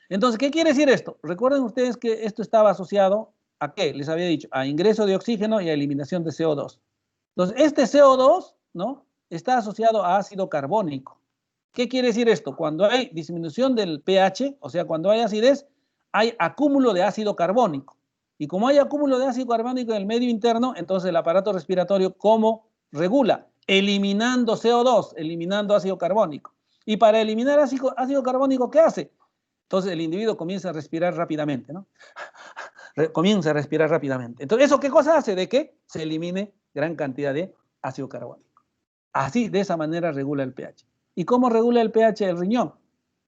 Entonces, ¿qué quiere decir esto? Recuerden ustedes que esto estaba asociado ¿a qué? Les había dicho, a ingreso de oxígeno y a eliminación de CO2. Entonces, este CO2, ¿no?, está asociado a ácido carbónico. ¿Qué quiere decir esto? Cuando hay disminución del pH, o sea, cuando hay acidez, hay acúmulo de ácido carbónico. Y como hay acúmulo de ácido carbónico en el medio interno, entonces el aparato respiratorio, ¿cómo regula? Eliminando CO2, eliminando ácido carbónico. Y para eliminar ácido carbónico, ¿qué hace? Entonces el individuo comienza a respirar rápidamente, ¿no? Comienza a respirar rápidamente. Entonces, ¿eso qué cosa hace? De que se elimine gran cantidad de ácido carbónico. Así, de esa manera regula el pH. ¿Y cómo regula el pH del riñón?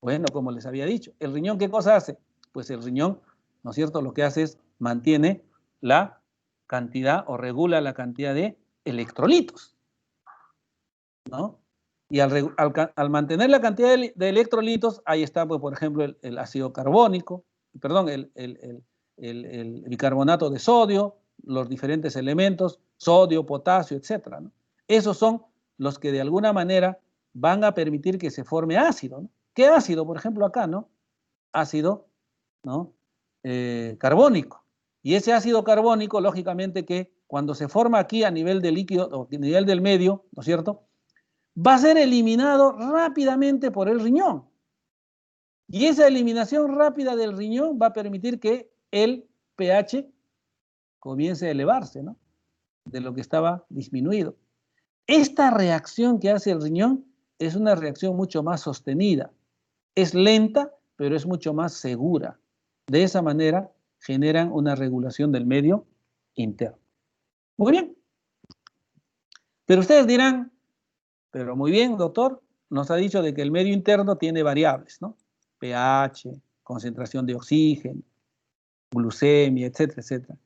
Bueno, como les había dicho, ¿el riñón qué cosa hace? Pues el riñón, ¿no es cierto?, lo que hace es mantiene la cantidad o regula la cantidad de electrolitos, ¿no? Y al mantener la cantidad de electrolitos, ahí está, pues, por ejemplo, el ácido carbónico, perdón, el bicarbonato de sodio, los diferentes elementos, sodio, potasio, etcétera, ¿no? Esos son los que de alguna manera van a permitir que se forme ácido, ¿no? ¿Qué ácido? Por ejemplo, acá, ¿no? Ácido, ¿no?, carbónico. Y ese ácido carbónico, lógicamente, que cuando se forma aquí a nivel del líquido o a nivel del medio, ¿no es cierto?, va a ser eliminado rápidamente por el riñón. Y esa eliminación rápida del riñón va a permitir que el pH comience a elevarse, ¿no?, de lo que estaba disminuido. Esta reacción que hace el riñón es una reacción mucho más sostenida. Es lenta, pero es mucho más segura. De esa manera generan una regulación del medio interno. Muy bien. Pero ustedes dirán, pero muy bien, doctor, nos ha dicho de que el medio interno tiene variables, ¿no? pH, concentración de oxígeno, glucemia, etcétera, etcétera.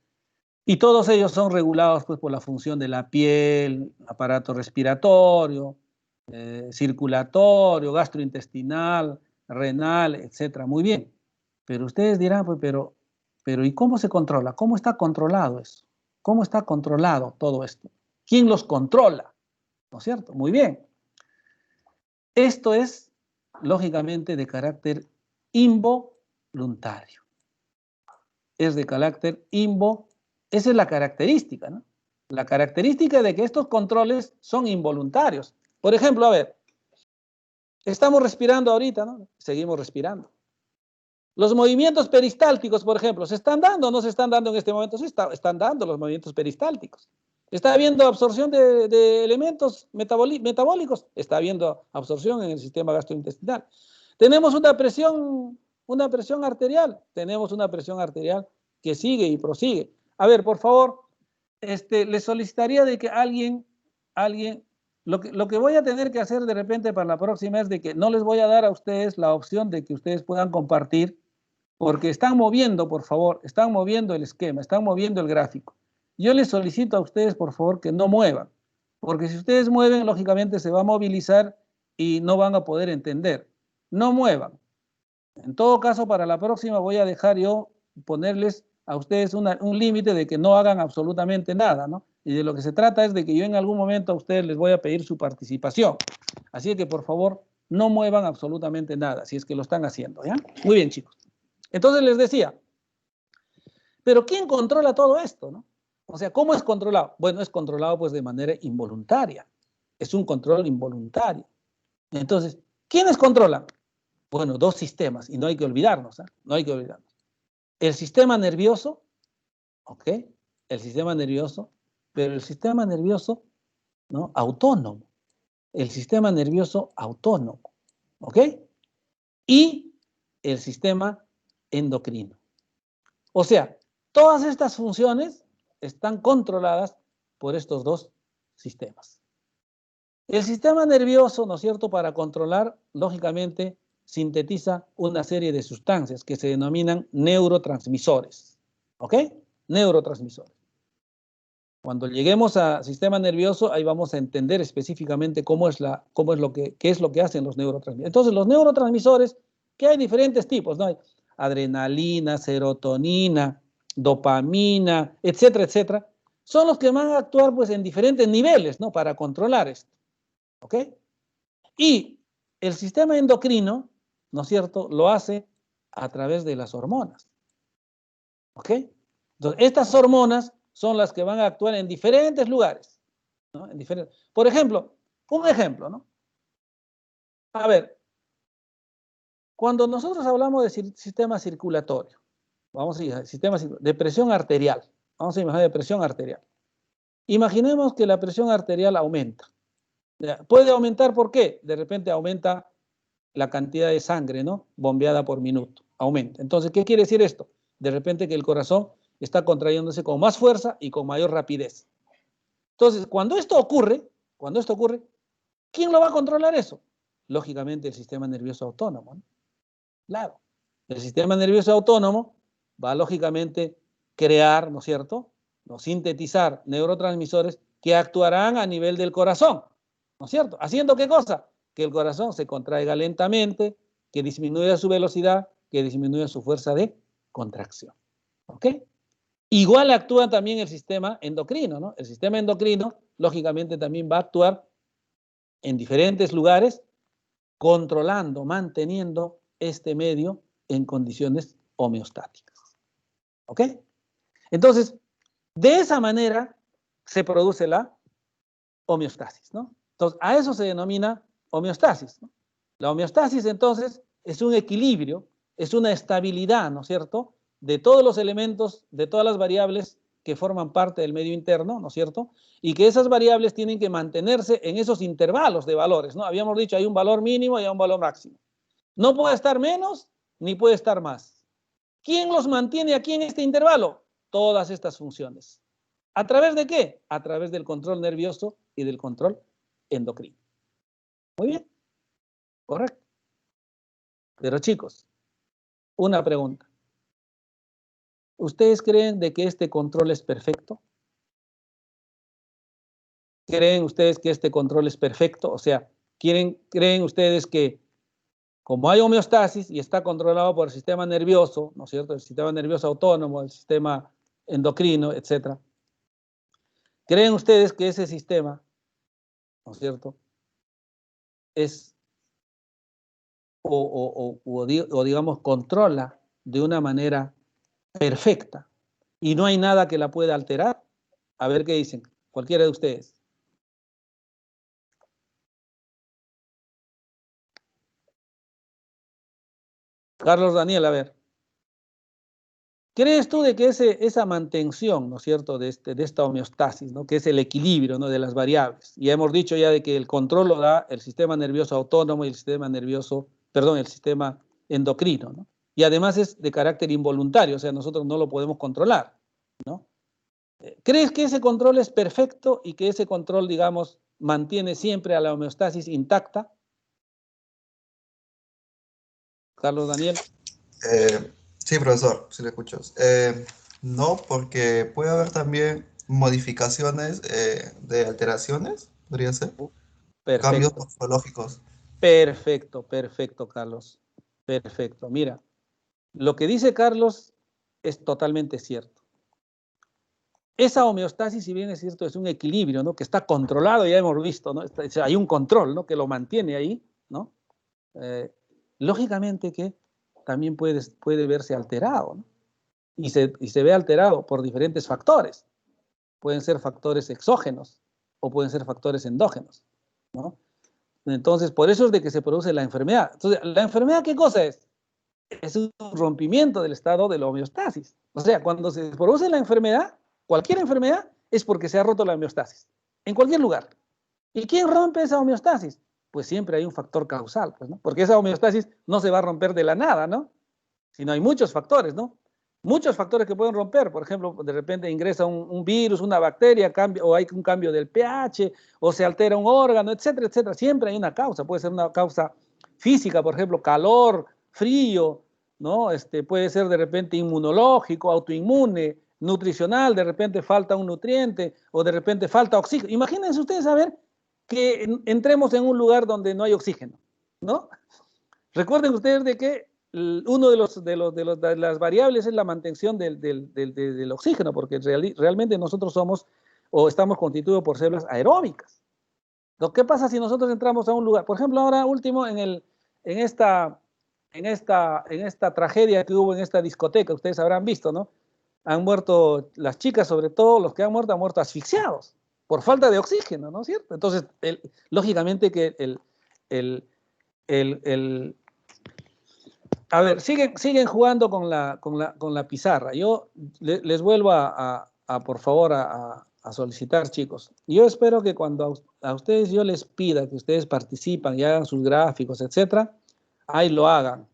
Y todos ellos son regulados, pues, por la función de la piel, aparato respiratorio, circulatorio, gastrointestinal, renal, etcétera. Muy bien. Pero ustedes dirán, pues, pero ¿y cómo se controla? ¿Cómo está controlado eso? ¿Cómo está controlado todo esto? ¿Quién los controla? ¿No es cierto? Muy bien. Esto es, lógicamente, de carácter involuntario. Es de carácter esa es la característica, ¿no? La característica de que estos controles son involuntarios. Por ejemplo, a ver, estamos respirando ahorita, ¿no? Seguimos respirando. Los movimientos peristálticos, por ejemplo, ¿se están dando o no se están dando en este momento? Sí, están dando los movimientos peristálticos. ¿Está habiendo absorción de elementos metabólicos? Está habiendo absorción en el sistema gastrointestinal. ¿Tenemos una presión arterial? Tenemos una presión arterial que sigue y prosigue. A ver, por favor, les solicitaría de que alguien, lo que voy a tener que hacer de repente para la próxima es de que no les voy a dar a ustedes la opción de que ustedes puedan compartir, porque están moviendo, por favor, están moviendo el esquema, están moviendo el gráfico. Yo les solicito a ustedes, por favor, que no muevan, porque si ustedes mueven, lógicamente se va a movilizar y no van a poder entender. No muevan. En todo caso, para la próxima voy a dejar yo ponerles a ustedes un límite de que no hagan absolutamente nada, ¿no? Y de lo que se trata es de que yo en algún momento a ustedes les voy a pedir su participación. Así que, por favor, no muevan absolutamente nada, si es que lo están haciendo, ¿ya? Muy bien, chicos. Entonces les decía, ¿pero quién controla todo esto, no? O sea, ¿cómo es controlado? Bueno, es controlado pues de manera involuntaria. Es un control involuntario. Entonces, ¿quiénes controlan? Bueno, dos sistemas, y no hay que olvidarnos, ¿eh? No hay que olvidarnos. El sistema nervioso, ¿ok? El sistema nervioso, pero el sistema nervioso, ¿no?, autónomo. El sistema nervioso autónomo, ¿ok? Y el sistema endocrino. O sea, todas estas funciones están controladas por estos dos sistemas. El sistema nervioso, ¿no es cierto?, para controlar, lógicamente, sintetiza una serie de sustancias que se denominan neurotransmisores. ¿Ok? Neurotransmisores. Cuando lleguemos al sistema nervioso, ahí vamos a entender específicamente qué es lo que hacen los neurotransmisores. Entonces, los neurotransmisores, que hay diferentes tipos, ¿no? Hay adrenalina, serotonina, dopamina, etcétera, etcétera, son los que van a actuar pues en diferentes niveles, ¿no?, para controlar esto. ¿Ok? Y el sistema endocrino, ¿no es cierto?, lo hace a través de las hormonas. ¿Ok? Entonces, estas hormonas son las que van a actuar en diferentes lugares, ¿no? Por ejemplo, un ejemplo, ¿no? A ver, cuando nosotros hablamos de sistema circulatorio, vamos a ir de presión arterial, vamos a imaginar de presión arterial. Imaginemos que la presión arterial aumenta. ¿Puede aumentar por qué? De repente aumenta la cantidad de sangre, ¿no?, bombeada por minuto, aumenta. Entonces, ¿qué quiere decir esto? De repente que el corazón está contrayéndose con más fuerza y con mayor rapidez. Entonces, cuando esto ocurre, ¿quién lo va a controlar eso? Lógicamente el sistema nervioso autónomo, ¿no? Claro, el sistema nervioso autónomo va lógicamente crear, ¿no es cierto?, ¿no?, sintetizar neurotransmisores que actuarán a nivel del corazón, ¿no es cierto? ¿Haciendo qué cosa? Que el corazón se contraiga lentamente, que disminuya su velocidad, que disminuya su fuerza de contracción. ¿Ok? Igual actúa también el sistema endocrino, ¿no? El sistema endocrino, lógicamente, también va a actuar en diferentes lugares, controlando, manteniendo este medio en condiciones homeostáticas. ¿Ok? Entonces, de esa manera se produce la homeostasis, ¿no? Entonces, a eso se denomina homeostasis, ¿no? La homeostasis, entonces, es un equilibrio, es una estabilidad, ¿no es cierto?, de todos los elementos, de todas las variables que forman parte del medio interno, ¿no es cierto?, y que esas variables tienen que mantenerse en esos intervalos de valores, ¿no? Habíamos dicho, hay un valor mínimo y hay un valor máximo. No puede estar menos ni puede estar más. ¿Quién los mantiene aquí en este intervalo? Todas estas funciones. ¿A través de qué? A través del control nervioso y del control endocrino. Muy bien. Correcto. Pero chicos, una pregunta. ¿Ustedes creen de que este control es perfecto? ¿Creen ustedes que este control es perfecto? O sea, ¿creen ustedes que como hay homeostasis y está controlado por el sistema nervioso, ¿no es cierto?, el sistema nervioso autónomo, el sistema endocrino, etcétera? ¿Creen ustedes que ese sistema, ¿no es cierto?, es o digamos controla de una manera perfecta y no hay nada que la pueda alterar? A ver qué dicen, cualquiera de ustedes. Carlos Daniel, a ver. ¿Crees tú de que esa mantención, ¿no es cierto?, de esta homeostasis, ¿no?, que es el equilibrio, ¿no?, de las variables? Y hemos dicho ya de que el control lo da el sistema nervioso autónomo y el sistema endocrino, ¿no? Y además es de carácter involuntario, o sea, nosotros no lo podemos controlar, ¿no? ¿Crees que ese control es perfecto y que ese control, digamos, mantiene siempre a la homeostasis intacta? Carlos Daniel. Sí, profesor, sí le escucho. No, porque puede haber también modificaciones de alteraciones, podría ser. Cambios Perfecto. morfológicos. Perfecto, Carlos. Perfecto. Mira, lo que dice Carlos es totalmente cierto. Esa homeostasis, si bien es cierto, es un equilibrio, ¿no?, que está controlado, ya hemos visto, ¿no? Hay un control, ¿no?, que lo mantiene ahí, ¿no? Lógicamente que también puede verse alterado, ¿no? Y se ve alterado por diferentes factores. Pueden ser factores exógenos o pueden ser factores endógenos, ¿no? Entonces, por eso es de que se produce la enfermedad. Entonces, ¿la enfermedad qué cosa es? Es un rompimiento del estado de la homeostasis. O sea, cuando se produce la enfermedad, cualquier enfermedad, es porque se ha roto la homeostasis, en cualquier lugar. ¿Y quién rompe esa homeostasis? Pues siempre hay un factor causal, pues, ¿no? Porque esa homeostasis no se va a romper de la nada, ¿no? Sino hay muchos factores, ¿no? Muchos factores que pueden romper. Por ejemplo, de repente ingresa un virus, una bacteria, o hay un cambio del pH, o se altera un órgano, etcétera, etcétera. Siempre hay una causa. Puede ser una causa física, por ejemplo, calor, frío, ¿no? Puede ser de repente inmunológico, autoinmune, nutricional, de repente falta un nutriente, o de repente falta oxígeno. Imagínense ustedes a ver que entremos en un lugar donde no hay oxígeno, ¿no? Recuerden ustedes de que uno de las variables es la mantención del oxígeno, porque realmente nosotros somos o estamos constituidos por células aeróbicas. ¿Qué pasa si nosotros entramos a un lugar? Por ejemplo, ahora último, en esta tragedia que hubo en esta discoteca, ustedes habrán visto, ¿no? Han muerto las chicas, sobre todo los que han muerto asfixiados por falta de oxígeno, ¿no es cierto? Entonces, lógicamente que a ver, siguen jugando con la pizarra. Yo les vuelvo por favor, a solicitar, chicos. Yo espero que cuando a ustedes yo les pida que ustedes participan y hagan sus gráficos, etcétera, ahí lo hagan.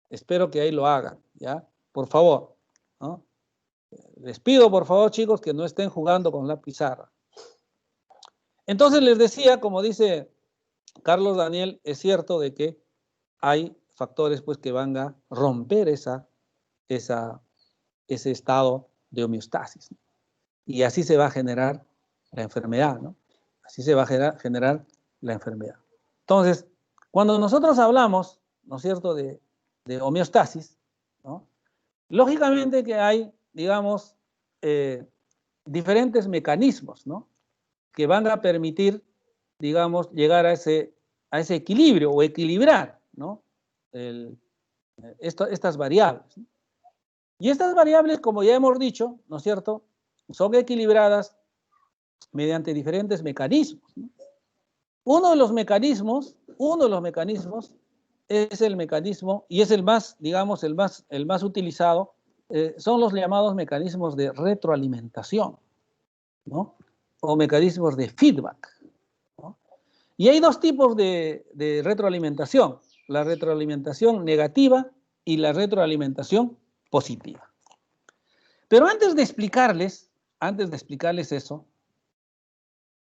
Espero que ahí lo hagan, ¿ya? Por favor, ¿no? Les pido, por favor, chicos, que no estén jugando con la pizarra. Entonces les decía, como dice Carlos Daniel, es cierto de que hay factores pues que van a romper ese estado de homeostasis, ¿no? Y así se va a generar la enfermedad, ¿no? Así se va a generar la enfermedad. Entonces, cuando nosotros hablamos, ¿no es cierto?, de homeostasis, ¿no? Lógicamente que hay, digamos, diferentes mecanismos, ¿no?, que van a permitir, digamos, llegar a ese equilibrio o equilibrar, ¿no?, estas variables, ¿no? Y estas variables, como ya hemos dicho, ¿no es cierto?, son equilibradas mediante diferentes mecanismos, ¿no? Uno de los mecanismos es el mecanismo, y es el más, digamos, el más utilizado, son los llamados mecanismos de retroalimentación, ¿no?, o mecanismos de feedback, ¿no? Y hay dos tipos de retroalimentación: la retroalimentación negativa y la retroalimentación positiva. Pero antes de explicarles eso,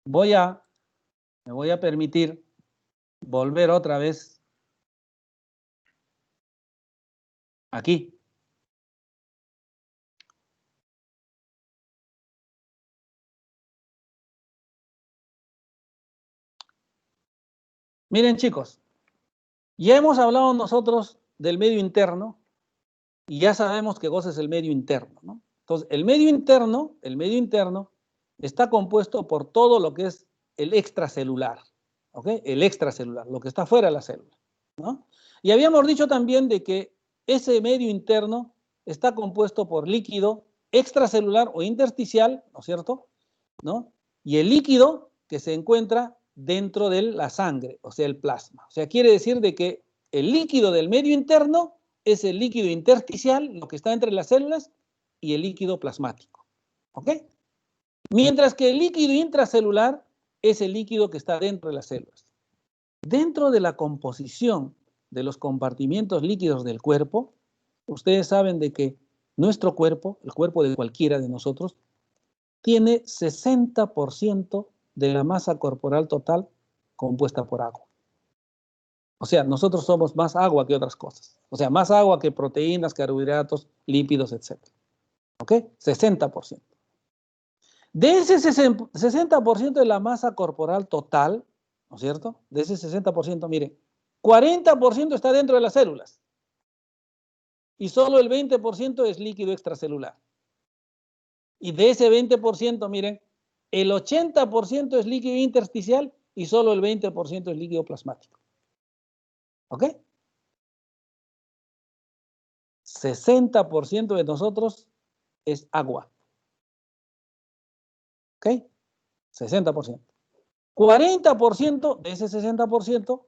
me voy a permitir volver otra vez aquí. Miren, chicos, ya hemos hablado nosotros del medio interno y ya sabemos qué cosa es el medio interno, ¿no? Entonces, el medio interno está compuesto por todo lo que es el extracelular, ¿ok? El extracelular, lo que está fuera de la célula, ¿no? Y habíamos dicho también de que ese medio interno está compuesto por líquido extracelular o intersticial, ¿no es cierto?, ¿no? Y el líquido que se encuentra dentro de la sangre, o sea, el plasma. O sea, quiere decir de que el líquido del medio interno es el líquido intersticial, lo que está entre las células, y el líquido plasmático, ¿ok? Mientras que el líquido intracelular es el líquido que está dentro de las células. Dentro de la composición de los compartimientos líquidos del cuerpo, ustedes saben de que nuestro cuerpo, el cuerpo de cualquiera de nosotros, tiene 60% de la masa corporal total compuesta por agua. O sea, nosotros somos más agua que otras cosas. O sea, más agua que proteínas, carbohidratos, lípidos, etc. ¿Ok? 60%. De ese 60% de la masa corporal total, ¿no es cierto?, de ese 60%, miren, 40% está dentro de las células y solo el 20% es líquido extracelular. Y de ese 20%, miren, el 80% es líquido intersticial y solo el 20% es líquido plasmático. ¿Ok? 60% de nosotros es agua. ¿Ok? 60%. 40% de ese 60%,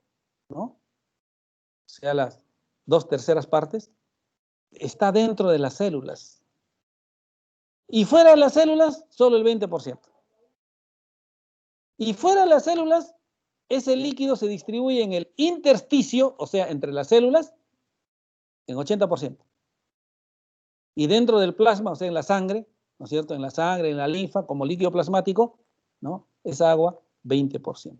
¿no?, o sea, las 2/3 partes, está dentro de las células. Y fuera de las células, solo el 20%. Y fuera de las células, ese líquido se distribuye en el intersticio, o sea, entre las células, en 80%. Y dentro del plasma, o sea, en la sangre, ¿no es cierto?, en la sangre, en la linfa, como líquido plasmático, ¿no?, es agua, 20%.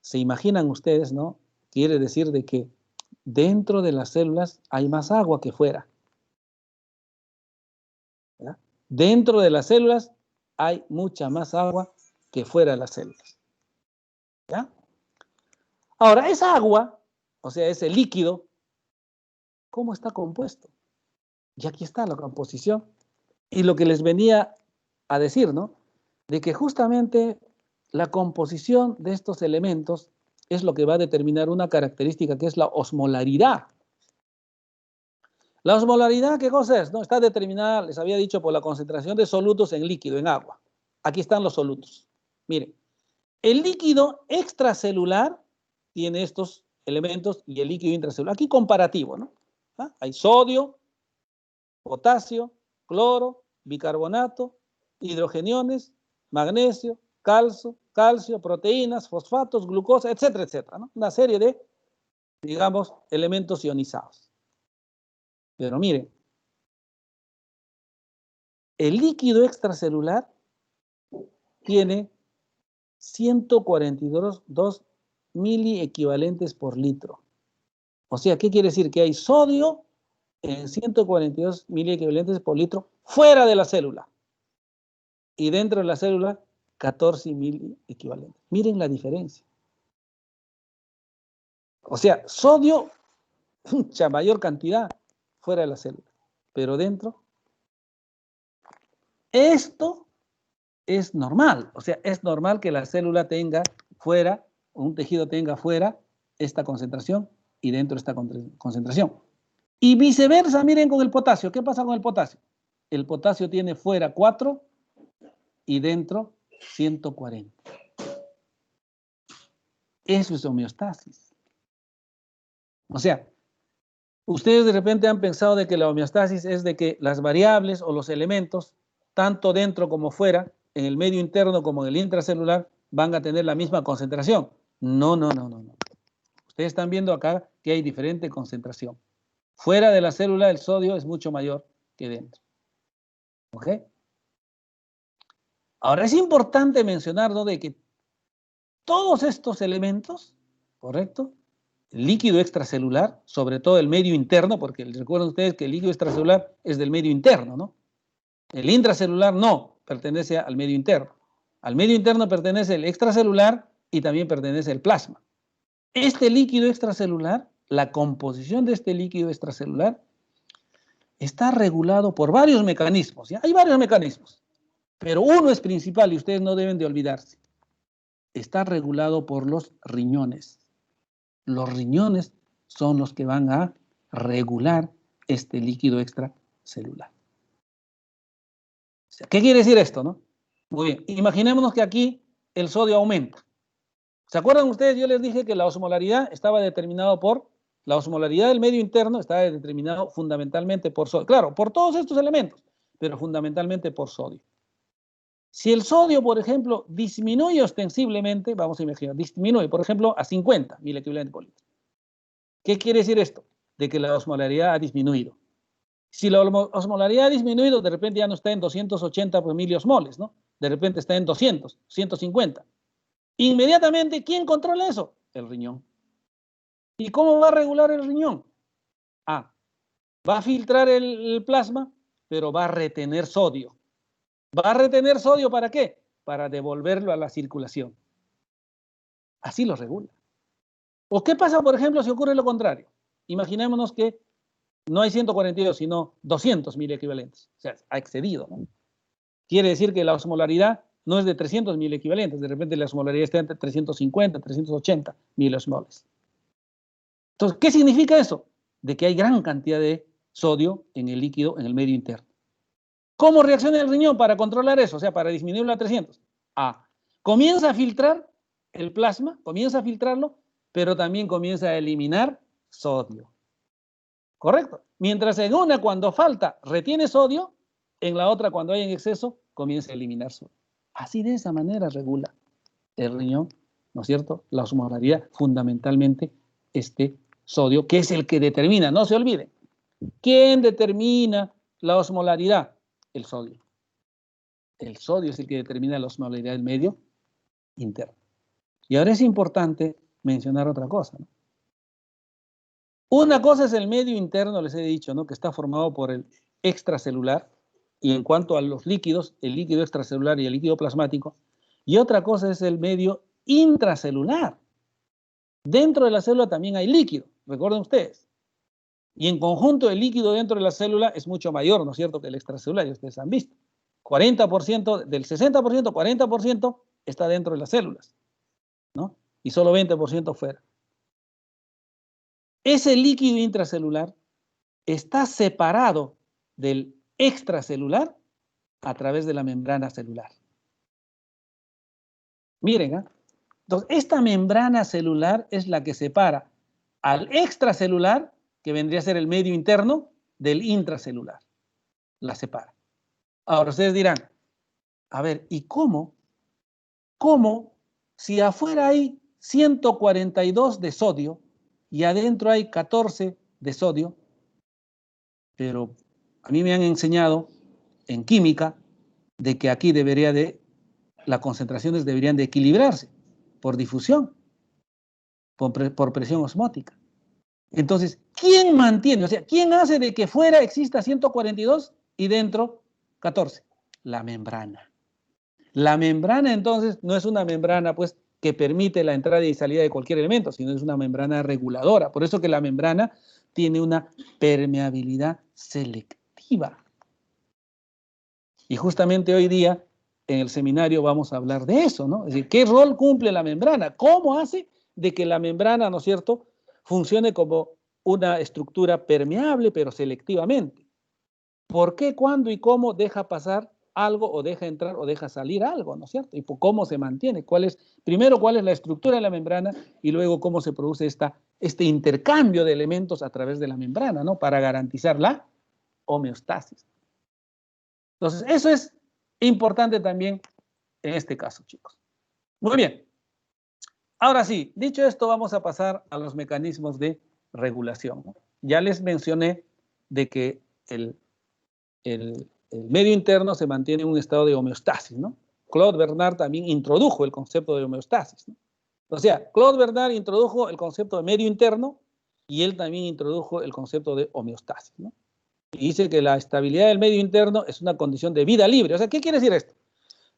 ¿Se imaginan ustedes, no? Quiere decir de que dentro de las células hay más agua que fuera, ¿verdad? Dentro de las células hay mucha más agua que fuera de las células, ¿ya? Ahora, esa agua, o sea, ese líquido, ¿cómo está compuesto? Y aquí está la composición. Y lo que les venía a decir, ¿no?, de que justamente la composición de estos elementos es lo que va a determinar una característica que es la osmolaridad. La osmolaridad, ¿qué cosa es? No, está determinada, les había dicho, por la concentración de solutos en líquido, en agua. Aquí están los solutos. Miren, el líquido extracelular tiene estos elementos y el líquido intracelular. Aquí comparativo, ¿no? ¿Ah? Hay sodio, potasio, cloro, bicarbonato, hidrogeniones, magnesio, calcio, proteínas, fosfatos, glucosa, etcétera, etcétera, ¿no? Una serie de, digamos, elementos ionizados. Pero miren, el líquido extracelular tiene 142 miliequivalentes por litro. O sea, ¿qué quiere decir? Que hay sodio en 142 miliequivalentes por litro fuera de la célula. Y dentro de la célula, 14 miliequivalentes. Miren la diferencia. O sea, sodio, mucha mayor cantidad fuera de la célula. Pero dentro, esto es normal. O sea, es normal que la célula tenga fuera, un tejido tenga fuera esta concentración y dentro esta concentración. Y viceversa, miren con el potasio. ¿Qué pasa con el potasio? El potasio tiene fuera 4 y dentro 140. Eso es homeostasis. O sea, ustedes de repente han pensado de que la homeostasis es de que las variables o los elementos, tanto dentro como fuera, en el medio interno como en el intracelular, van a tener la misma concentración. No. Ustedes están viendo acá que hay diferente concentración. Fuera de la célula el sodio es mucho mayor que dentro. ¿Ok? Ahora es importante mencionar, ¿no?, de que todos estos elementos, ¿correcto? El líquido extracelular, sobre todo el medio interno, porque recuerden ustedes que el líquido extracelular es del medio interno, ¿no? El intracelular no, pertenece al medio interno. Al medio interno pertenece el extracelular y también pertenece el plasma. Este líquido extracelular, la composición de este líquido extracelular, está regulado por varios mecanismos, ¿ya? Hay varios mecanismos, pero uno es principal y ustedes no deben de olvidarse. Está regulado por los riñones. Los riñones son los que van a regular este líquido extracelular. O sea, ¿qué quiere decir esto, no? Muy bien, imaginémonos que aquí el sodio aumenta. ¿Se acuerdan ustedes? Yo les dije que la osmolaridad estaba determinado por, la osmolaridad del medio interno estaba determinado fundamentalmente por sodio. Claro, por todos estos elementos, pero fundamentalmente por sodio. Si el sodio, por ejemplo, disminuye ostensiblemente, vamos a imaginar, disminuye, por ejemplo, a 50 miliequivalentes por litro. ¿Qué quiere decir esto? De que la osmolaridad ha disminuido. Si la osmolaridad ha disminuido, de repente ya no está en 280 miliosmoles, ¿no? De repente está en 200, 150. Inmediatamente, ¿quién controla eso? El riñón. ¿Y cómo va a regular el riñón? Va a filtrar el plasma, pero va a retener sodio. ¿Va a retener sodio para qué? Para devolverlo a la circulación. Así lo regula. ¿O qué pasa, por ejemplo, si ocurre lo contrario? Imaginémonos que no hay 142, sino 200 miliequivalentes. O sea, ha excedido, ¿no? Quiere decir que la osmolaridad no es de 300 miliequivalentes. De repente la osmolaridad está entre 350, 380 miliosmoles. Entonces, ¿qué significa eso? De que hay gran cantidad de sodio en el líquido, en el medio interno. ¿Cómo reacciona el riñón para controlar eso? O sea, para disminuirlo a 300. Comienza a filtrar el plasma, comienza a filtrarlo, pero también comienza a eliminar sodio. ¿Correcto? Mientras en una, cuando falta, retiene sodio, en la otra, cuando hay en exceso, comienza a eliminar sodio. Así de esa manera regula el riñón, ¿no es cierto?, la osmolaridad, fundamentalmente este sodio, que es el que determina, no se olviden. ¿Quién determina la osmolaridad? El sodio. El sodio es el que determina la osmolaridad del medio interno. Y ahora es importante mencionar otra cosa, ¿no? Una cosa es el medio interno, les he dicho, ¿no?, que está formado por el extracelular, y en cuanto a los líquidos, el líquido extracelular y el líquido plasmático, y otra cosa es el medio intracelular. Dentro de la célula también hay líquido, recuerden ustedes. Y en conjunto el líquido dentro de la célula es mucho mayor, ¿no es cierto?, que el extracelular, y ustedes han visto. 40%, del 60%, 40% está dentro de las células, ¿no? Y solo 20% fuera. Ese líquido intracelular está separado del extracelular a través de la membrana celular. Miren, ¿eh? Entonces, esta membrana celular es la que separa al extracelular, que vendría a ser el medio interno, del intracelular. La separa. Ahora, ustedes dirán, a ver, ¿y cómo? ¿Cómo si afuera hay 142 de sodio y adentro hay 14 de sodio? Pero a mí me han enseñado en química de que aquí las concentraciones deberían de equilibrarse por difusión, por presión osmótica. Entonces, ¿quién mantiene? O sea, ¿quién hace de que fuera exista 142 y dentro 14? La membrana. La membrana, entonces, no es una membrana, pues, que permite la entrada y salida de cualquier elemento, sino es una membrana reguladora. Por eso que la membrana tiene una permeabilidad selectiva. Y justamente hoy día, en el seminario, vamos a hablar de eso, ¿no? Es decir, ¿qué rol cumple la membrana? ¿Cómo hace de que la membrana, ¿no es cierto?, funcione como una estructura permeable, pero selectivamente? ¿Por qué, cuándo y cómo deja pasar algo o deja entrar o deja salir algo, ¿no es cierto? Y cómo se mantiene. Primero, cuál es la estructura de la membrana y luego cómo se produce este intercambio de elementos a través de la membrana, ¿no? Para garantizar la homeostasis. Entonces, eso es importante también en este caso, chicos. Muy bien. Ahora sí, dicho esto, vamos a pasar a los mecanismos de regulación, ¿no? Ya les mencioné de que el medio interno se mantiene en un estado de homeostasis, ¿no? Claude Bernard también introdujo el concepto de homeostasis, ¿no? O sea, Claude Bernard introdujo el concepto de medio interno y él también introdujo el concepto de homeostasis, ¿no? Y dice que la estabilidad del medio interno es una condición de vida libre. O sea, ¿qué quiere decir esto?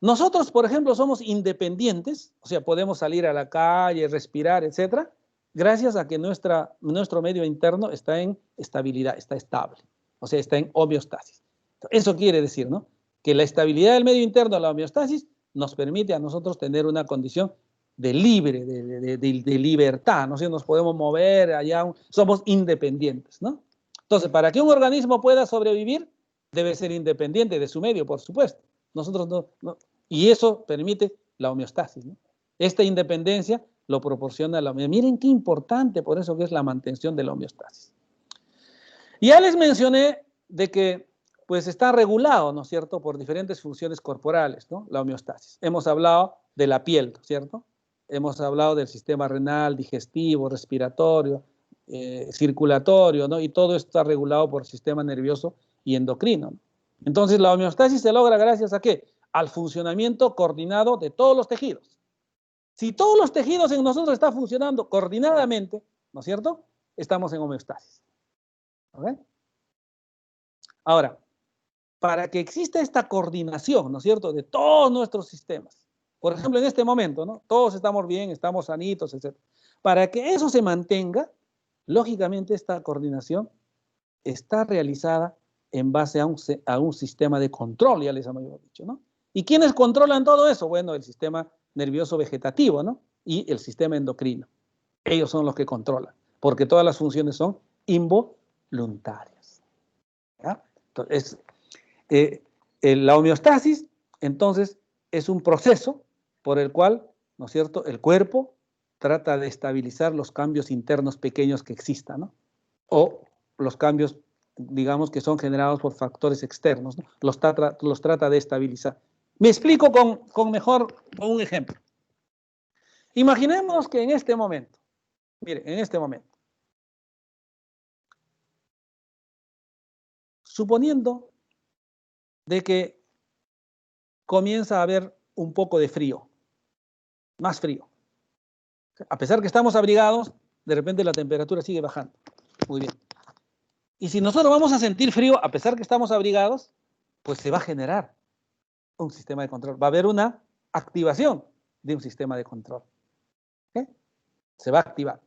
Nosotros, por ejemplo, somos independientes, o sea, podemos salir a la calle, respirar, etcétera, gracias a que nuestro medio interno está en estabilidad, está estable, o sea, está en homeostasis. Eso quiere decir, ¿no?, que la estabilidad del medio interno, la homeostasis, nos permite a nosotros tener una condición de libre, de libertad, ¿no? O sea, nos podemos mover allá, somos independientes, ¿no? Entonces, para que un organismo pueda sobrevivir, debe ser independiente de su medio, por supuesto. Nosotros no. Y eso permite la homeostasis, ¿no? Esta independencia lo proporciona la homeostasis. Miren qué importante, por eso que es la mantención de la homeostasis. Ya les mencioné de que pues está regulado, ¿no es cierto?, por diferentes funciones corporales, ¿no?, la homeostasis. Hemos hablado de la piel, ¿no es cierto? Hemos hablado del sistema renal, digestivo, respiratorio, circulatorio, ¿no? Y todo esto está regulado por el sistema nervioso y endocrino, ¿no? Entonces, la homeostasis se logra gracias a ¿qué? Al funcionamiento coordinado de todos los tejidos. Si todos los tejidos en nosotros están funcionando coordinadamente, ¿no es cierto?, estamos en homeostasis. ¿Ok? Ahora, para que exista esta coordinación, ¿no es cierto?, de todos nuestros sistemas, por ejemplo, en este momento, ¿no?, todos estamos bien, estamos sanitos, etc. Para que eso se mantenga, lógicamente esta coordinación está realizada en base a un sistema de control, ya les hemos dicho, ¿no? ¿Y quiénes controlan todo eso? Bueno, el sistema nervioso vegetativo, ¿no?, y el sistema endocrino. Ellos son los que controlan, porque todas las funciones son involuntarias. ¿Ya? Entonces, la homeostasis, entonces, es un proceso por el cual, ¿no es cierto?, el cuerpo trata de estabilizar los cambios internos pequeños que existan, ¿no?, o los cambios, digamos, que son generados por factores externos, ¿no?, los trata de estabilizar. Me explico con un ejemplo. Imaginemos que en este momento, miren, en este momento, suponiendo de que comienza a haber un poco de frío, más frío. A pesar que estamos abrigados, de repente la temperatura sigue bajando. Muy bien. Y si nosotros vamos a sentir frío, a pesar que estamos abrigados, pues se va a generar un sistema de control. Va a haber una activación de un sistema de control. ¿Okay? Se va a activar.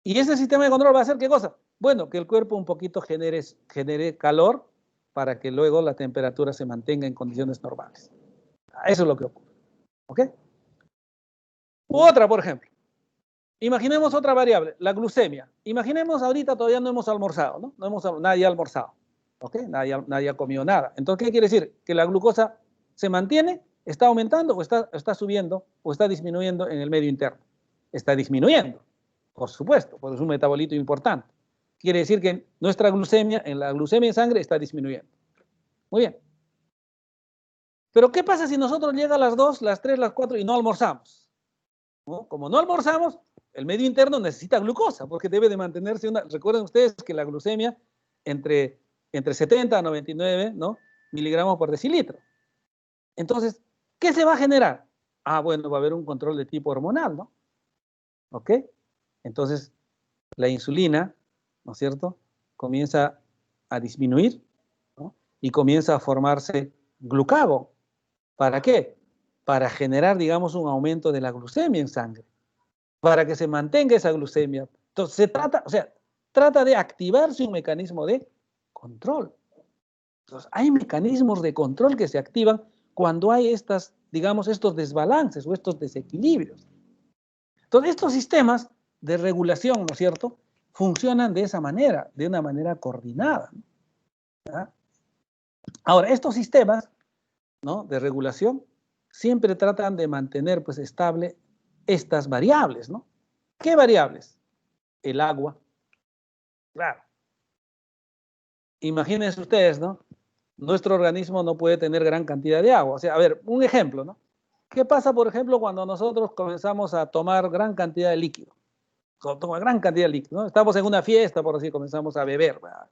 ¿Y ese sistema de control va a hacer qué cosa? Bueno, que el cuerpo un poquito genere calor para que luego la temperatura se mantenga en condiciones normales. Eso es lo que ocurre. ¿Ok? Otra, por ejemplo. Imaginemos otra variable, la glucemia. Imaginemos ahorita todavía no hemos almorzado, ¿no? Nadie ha almorzado, ¿ok? Nadie ha comido nada. Entonces, ¿qué quiere decir? Que la glucosa se mantiene, está aumentando o está subiendo o está disminuyendo en el medio interno. Está disminuyendo, por supuesto, porque es un metabolito importante. Quiere decir que nuestra glucemia, en la glucemia en sangre, está disminuyendo. Muy bien. Pero ¿qué pasa si nosotros llega a las 2, las 3, las 4 y no almorzamos? ¿No? Como no almorzamos, el medio interno necesita glucosa porque debe de mantenerse una... Recuerden ustedes que la glucemia entre 70 a 99, ¿no?, miligramos por decilitro. Entonces, ¿qué se va a generar? Ah, bueno, va a haber un control de tipo hormonal, ¿no? ¿Ok? Entonces, la insulina, ¿no es cierto?, comienza a disminuir, ¿no?, y comienza a formarse glucagón. ¿Para qué? Para generar, digamos, un aumento de la glucemia en sangre, para que se mantenga esa glucemia. Entonces, trata de activarse un mecanismo de control. Entonces, hay mecanismos de control que se activan cuando hay estos desbalances o estos desequilibrios. Entonces, estos sistemas de regulación, ¿no es cierto?, funcionan de esa manera, de una manera coordinada, ¿ya? Ahora, estos sistemas, ¿no?, de regulación siempre tratan de mantener, pues, estable estas variables, ¿no? ¿Qué variables? El agua. Claro. Imagínense ustedes, ¿no? Nuestro organismo no puede tener gran cantidad de agua. O sea, a ver, un ejemplo, ¿no? ¿Qué pasa, por ejemplo, cuando nosotros comenzamos a tomar gran cantidad de líquido? Toma gran cantidad de líquido, ¿no? Estamos en una fiesta, por así, comenzamos a beber, ¿verdad?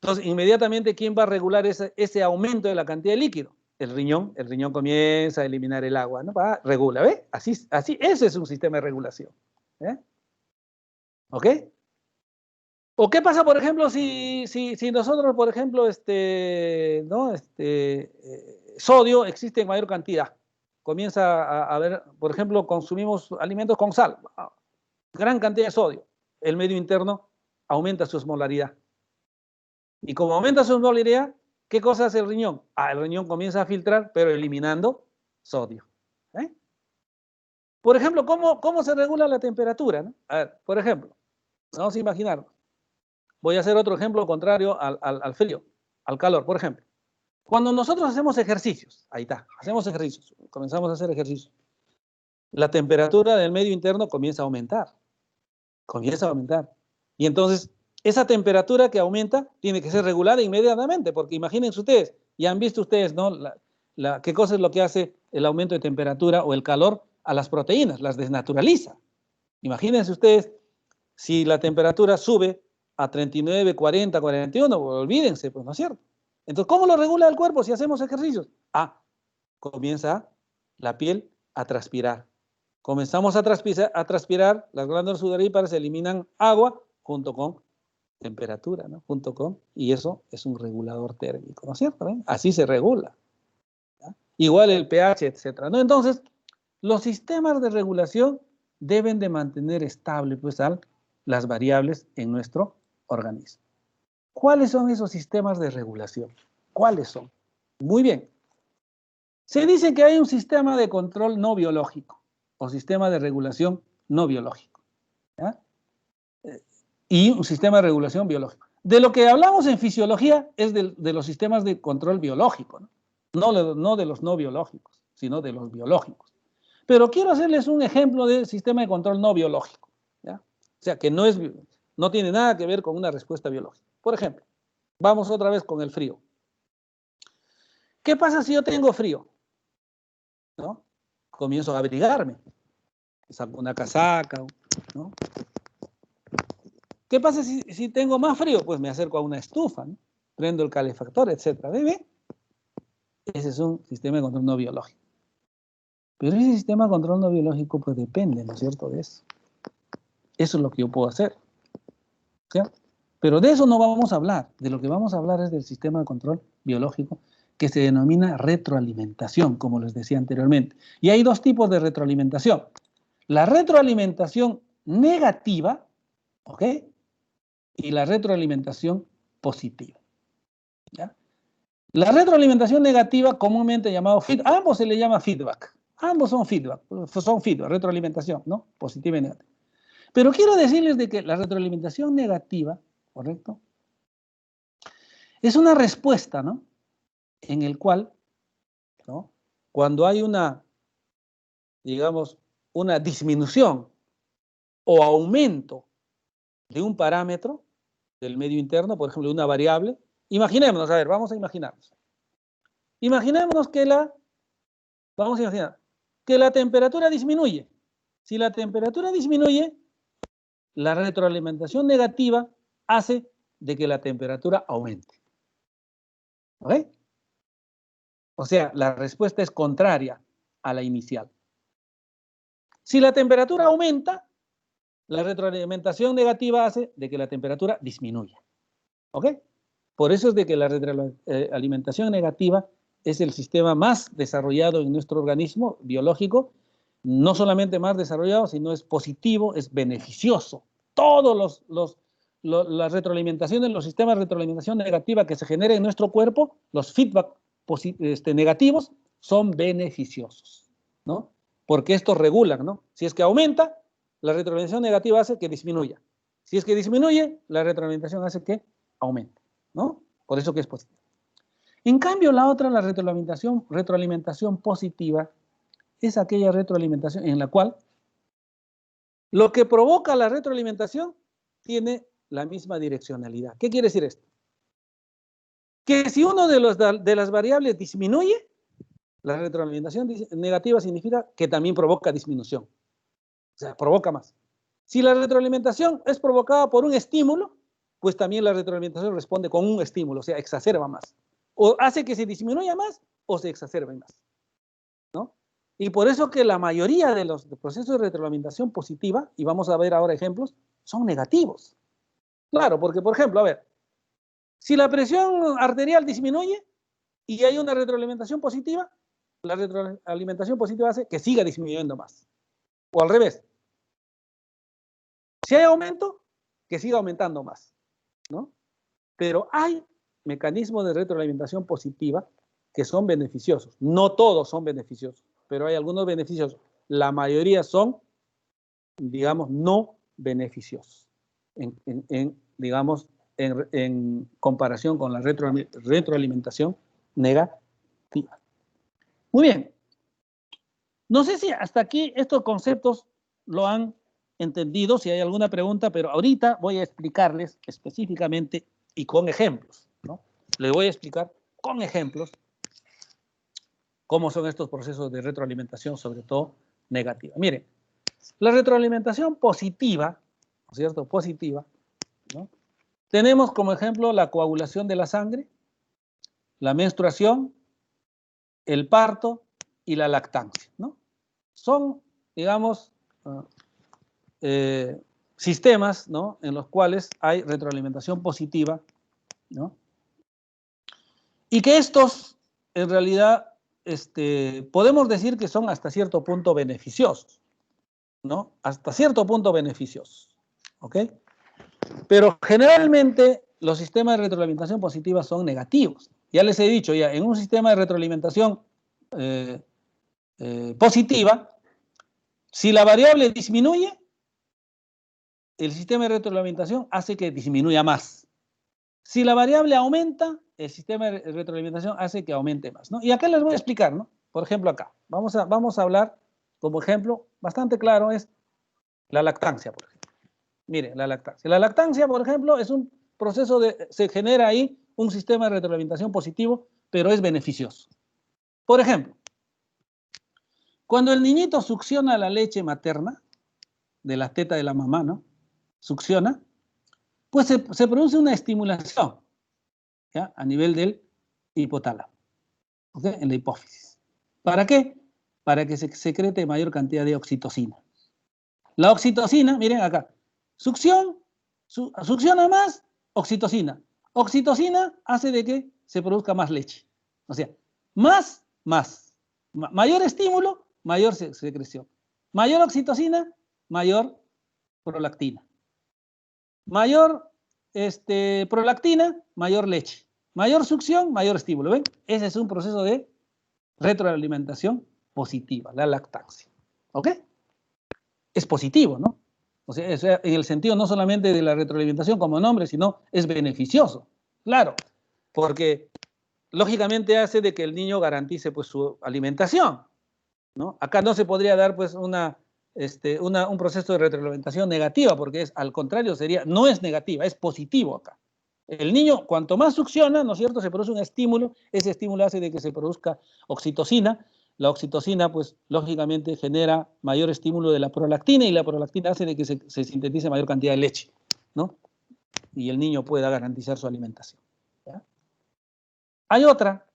Entonces, inmediatamente, ¿quién va a regular ese aumento de la cantidad de líquido? El riñón comienza a eliminar el agua, ¿no? Regula, ¿ve? Así, ese es un sistema de regulación. ¿Ok? ¿O qué pasa, por ejemplo, si nosotros, por ejemplo, sodio existe en mayor cantidad? Comienza a haber, por ejemplo, consumimos alimentos con sal, gran cantidad de sodio. El medio interno aumenta su osmolaridad. Y como aumenta su osmolaridad, ¿qué cosa hace el riñón? El riñón comienza a filtrar, pero eliminando sodio. Por ejemplo, ¿cómo se regula la temperatura, ¿no? A ver, por ejemplo, vamos a imaginar. Voy a hacer otro ejemplo contrario al frío, al calor, por ejemplo. Cuando nosotros hacemos ejercicios, ahí está, hacemos ejercicios, comenzamos a hacer ejercicios, la temperatura del medio interno comienza a aumentar. Y entonces, esa temperatura que aumenta tiene que ser regulada inmediatamente, porque imagínense ustedes, ya han visto ustedes, ¿no?, qué cosa es lo que hace el aumento de temperatura o el calor a las proteínas, las desnaturaliza. Imagínense ustedes, si la temperatura sube a 39, 40, 41, olvídense, pues, ¿no es cierto? Entonces, ¿cómo lo regula el cuerpo si hacemos ejercicios? Comienza la piel a transpirar. Comenzamos a transpirar, las glándulas sudoríparas eliminan agua junto con temperatura, ¿no? Y eso es un regulador térmico, ¿no es cierto? Así se regula, ¿ya? Igual el pH, etcétera, ¿no? Entonces, los sistemas de regulación deben de mantener estable, pues, las variables en nuestro organismo. ¿Cuáles son esos sistemas de regulación? ¿Cuáles son? Muy bien. Se dice que hay un sistema de control no biológico o sistema de regulación no biológico, ¿ya? Y un sistema de regulación biológico. De lo que hablamos en fisiología es de los sistemas de control biológico, ¿no? No de los no biológicos, sino de los biológicos. Pero quiero hacerles un ejemplo de sistema de control no biológico, ¿ya? O sea, que no tiene nada que ver con una respuesta biológica. Por ejemplo, vamos otra vez con el frío. ¿Qué pasa si yo tengo frío? ¿No? Comienzo a abrigarme. Saco una casaca, ¿no? ¿Qué pasa si tengo más frío? Pues me acerco a una estufa, ¿no? Prendo el calefactor, etc. ¿Ve? Ese es un sistema de control no biológico. Pero ese sistema de control no biológico, pues depende, ¿no es cierto?, de eso. Eso es lo que yo puedo hacer, ¿cierto? Pero de eso no vamos a hablar. De lo que vamos a hablar es del sistema de control biológico que se denomina retroalimentación, como les decía anteriormente. Y hay dos tipos de retroalimentación. La retroalimentación negativa, ¿ok?, y la retroalimentación positiva, ¿ya? La retroalimentación negativa, comúnmente llamado feedback, ambos se le llama feedback. Ambos son feedback, retroalimentación, ¿no? Positiva y negativa. Pero quiero decirles de que la retroalimentación negativa, ¿correcto? Es una respuesta, ¿no? En el cual, ¿no? Cuando hay una, digamos, una disminución o aumento de un parámetro del medio interno, por ejemplo, de una variable, imaginémonos, a ver, vamos a imaginarnos. Imaginémonos que vamos a imaginar, que la temperatura disminuye. Si la temperatura disminuye, la retroalimentación negativa hace de que la temperatura aumente. ¿Ok? O sea, la respuesta es contraria a la inicial. Si la temperatura aumenta, la retroalimentación negativa hace de que la temperatura disminuya. ¿Ok? Por eso es de que la retroalimentación negativa es el sistema más desarrollado en nuestro organismo biológico, no solamente más desarrollado, sino es positivo, es beneficioso. Todos las retroalimentaciones, los sistemas de retroalimentación negativa que se generan en nuestro cuerpo, los feedback negativos, son beneficiosos, ¿no? Porque estos regulan, ¿no? Si es que aumenta, la retroalimentación negativa hace que disminuya. Si es que disminuye, la retroalimentación hace que aumente, ¿no? Por eso que es positivo. En cambio, la otra, la retroalimentación positiva, es aquella retroalimentación en la cual lo que provoca la retroalimentación tiene la misma direccionalidad. ¿Qué quiere decir esto? Que si uno de las variables disminuye, la retroalimentación negativa significa que también provoca disminución. O sea, provoca más. Si la retroalimentación es provocada por un estímulo, pues también la retroalimentación responde con un estímulo, o sea, exacerba más. O hace que se disminuya más o se exacerbe más, ¿no? Y por eso que la mayoría de los procesos de retroalimentación positiva, y vamos a ver ahora ejemplos, son negativos. Claro, porque por ejemplo, a ver, si la presión arterial disminuye y hay una retroalimentación positiva, la retroalimentación positiva hace que siga disminuyendo más. O al revés. Si hay aumento, que siga aumentando más, ¿no? Pero hay mecanismos de retroalimentación positiva que son beneficiosos. No todos son beneficiosos, pero hay algunos beneficiosos. La mayoría son, digamos, no beneficiosos. En comparación con la retroalimentación negativa. Muy bien. No sé si hasta aquí estos conceptos lo han entendido, si hay alguna pregunta, pero ahorita voy a explicarles específicamente y con ejemplos, ¿no? Les voy a explicar con ejemplos cómo son estos procesos de retroalimentación, sobre todo negativa. Miren, la retroalimentación positiva, ¿no es cierto? Positiva, ¿no? Tenemos como ejemplo la coagulación de la sangre, la menstruación, el parto y la lactancia, ¿no? Son, digamos, sistemas, ¿no?, en los cuales hay retroalimentación positiva, ¿no? Y que estos, en realidad, podemos decir que son hasta cierto punto beneficiosos, ¿no? Hasta cierto punto beneficiosos, ¿ok? Pero generalmente los sistemas de retroalimentación positiva son negativos. Ya les he dicho, ya en un sistema de retroalimentación positiva, si la variable disminuye, el sistema de retroalimentación hace que disminuya más. Si la variable aumenta, el sistema de retroalimentación hace que aumente más, ¿no? Y acá les voy a explicar, ¿no? Por ejemplo, acá. Vamos a hablar, como ejemplo, bastante claro, es la lactancia, por ejemplo. Miren, la lactancia. La lactancia, por ejemplo, es un proceso se genera ahí un sistema de retroalimentación positivo, pero es beneficioso. Por ejemplo, cuando el niñito succiona la leche materna de la teta de la mamá, ¿no? Succiona, pues se produce una estimulación, ¿ya?, a nivel del hipotálamo, ¿ok?, en la hipófisis. ¿Para qué? Para que se secrete mayor cantidad de oxitocina. La oxitocina, miren acá, succiona más oxitocina. Oxitocina hace de que se produzca más leche. O sea, mayor estímulo, mayor secreción. Mayor oxitocina, mayor prolactina. Mayor prolactina, mayor leche. Mayor succión, mayor estímulo. ¿Ven? Ese es un proceso de retroalimentación positiva, la lactancia. ¿Ok? Es positivo, ¿no? O sea, en el sentido no solamente de la retroalimentación como nombre, sino es beneficioso. Claro, porque lógicamente hace de que el niño garantice pues su alimentación, ¿no? Acá no se podría dar pues un proceso de retroalimentación negativa, porque es al contrario, no es negativa, es positivo acá. El niño, cuanto más succiona, ¿no es cierto?, se produce un estímulo, ese estímulo hace de que se produzca oxitocina. La oxitocina, pues, lógicamente genera mayor estímulo de la prolactina y la prolactina hace de que se sintetice mayor cantidad de leche, ¿no? Y el niño pueda garantizar su alimentación, ¿ya? Hay otra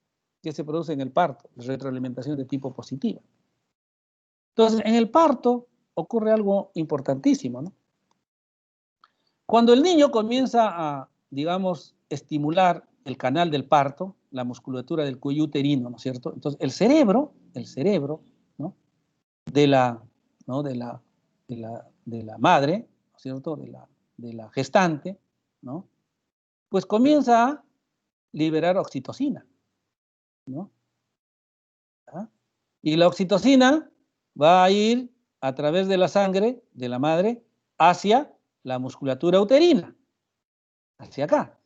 que se produce en el parto, la retroalimentación de tipo positiva. Entonces, en el parto ocurre algo importantísimo, ¿no? Cuando el niño comienza a, digamos, estimular el canal del parto, la musculatura del cuello uterino, ¿no es cierto? Entonces, el cerebro, ¿no?, de la madre, ¿no es cierto?, de la gestante, ¿no?, pues comienza a liberar oxitocina, ¿no? ¿Ah? Y la oxitocina va a ir a través de la sangre de la madre hacia la musculatura uterina, hacia acá.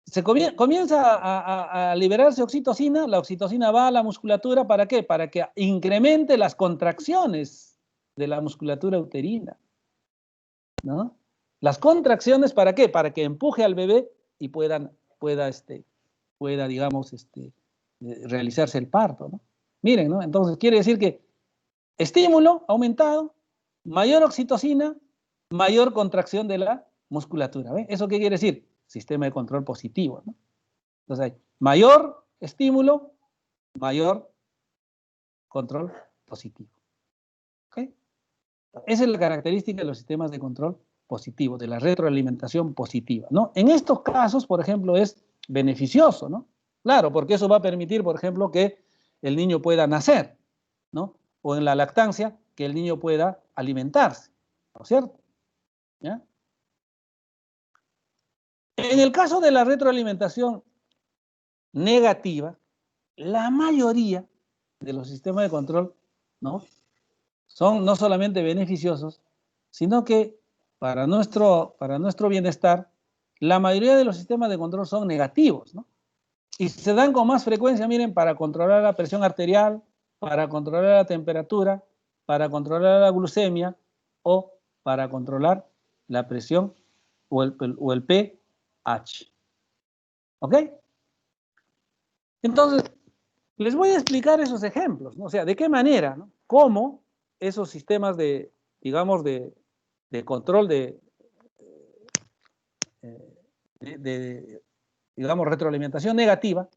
O sea, comienza a liberarse oxitocina, la oxitocina va a la musculatura, ¿para qué? Para que incremente las contracciones de la musculatura uterina, ¿no? Las contracciones, ¿para qué? Para que empuje al bebé y pueda, digamos, realizarse el parto, ¿no? Miren, ¿no? Entonces quiere decir que estímulo aumentado, mayor oxitocina, mayor contracción de la musculatura, ¿ven? ¿Eso qué quiere decir? Sistema de control positivo, ¿no? Entonces hay mayor estímulo, mayor control positivo. ¿Ok? Esa es la característica de los sistemas de control positivo, de la retroalimentación positiva, ¿no? En estos casos, por ejemplo, es beneficioso, ¿no? Claro, porque eso va a permitir, por ejemplo, que el niño pueda nacer, ¿no? O en la lactancia, que el niño pueda alimentarse, ¿no es cierto? ¿Ya? En el caso de la retroalimentación negativa, la mayoría de los sistemas de control, ¿no?, son no solamente beneficiosos, sino que para nuestro bienestar, la mayoría de los sistemas de control son negativos, ¿no? Y se dan con más frecuencia, miren, para controlar la presión arterial, para controlar la temperatura, para controlar la glucemia o para controlar la presión o el pH. ¿Ok? Entonces, les voy a explicar esos ejemplos, ¿no? O sea, de qué manera, ¿no?, cómo esos sistemas de, digamos, de control digamos, retroalimentación negativa,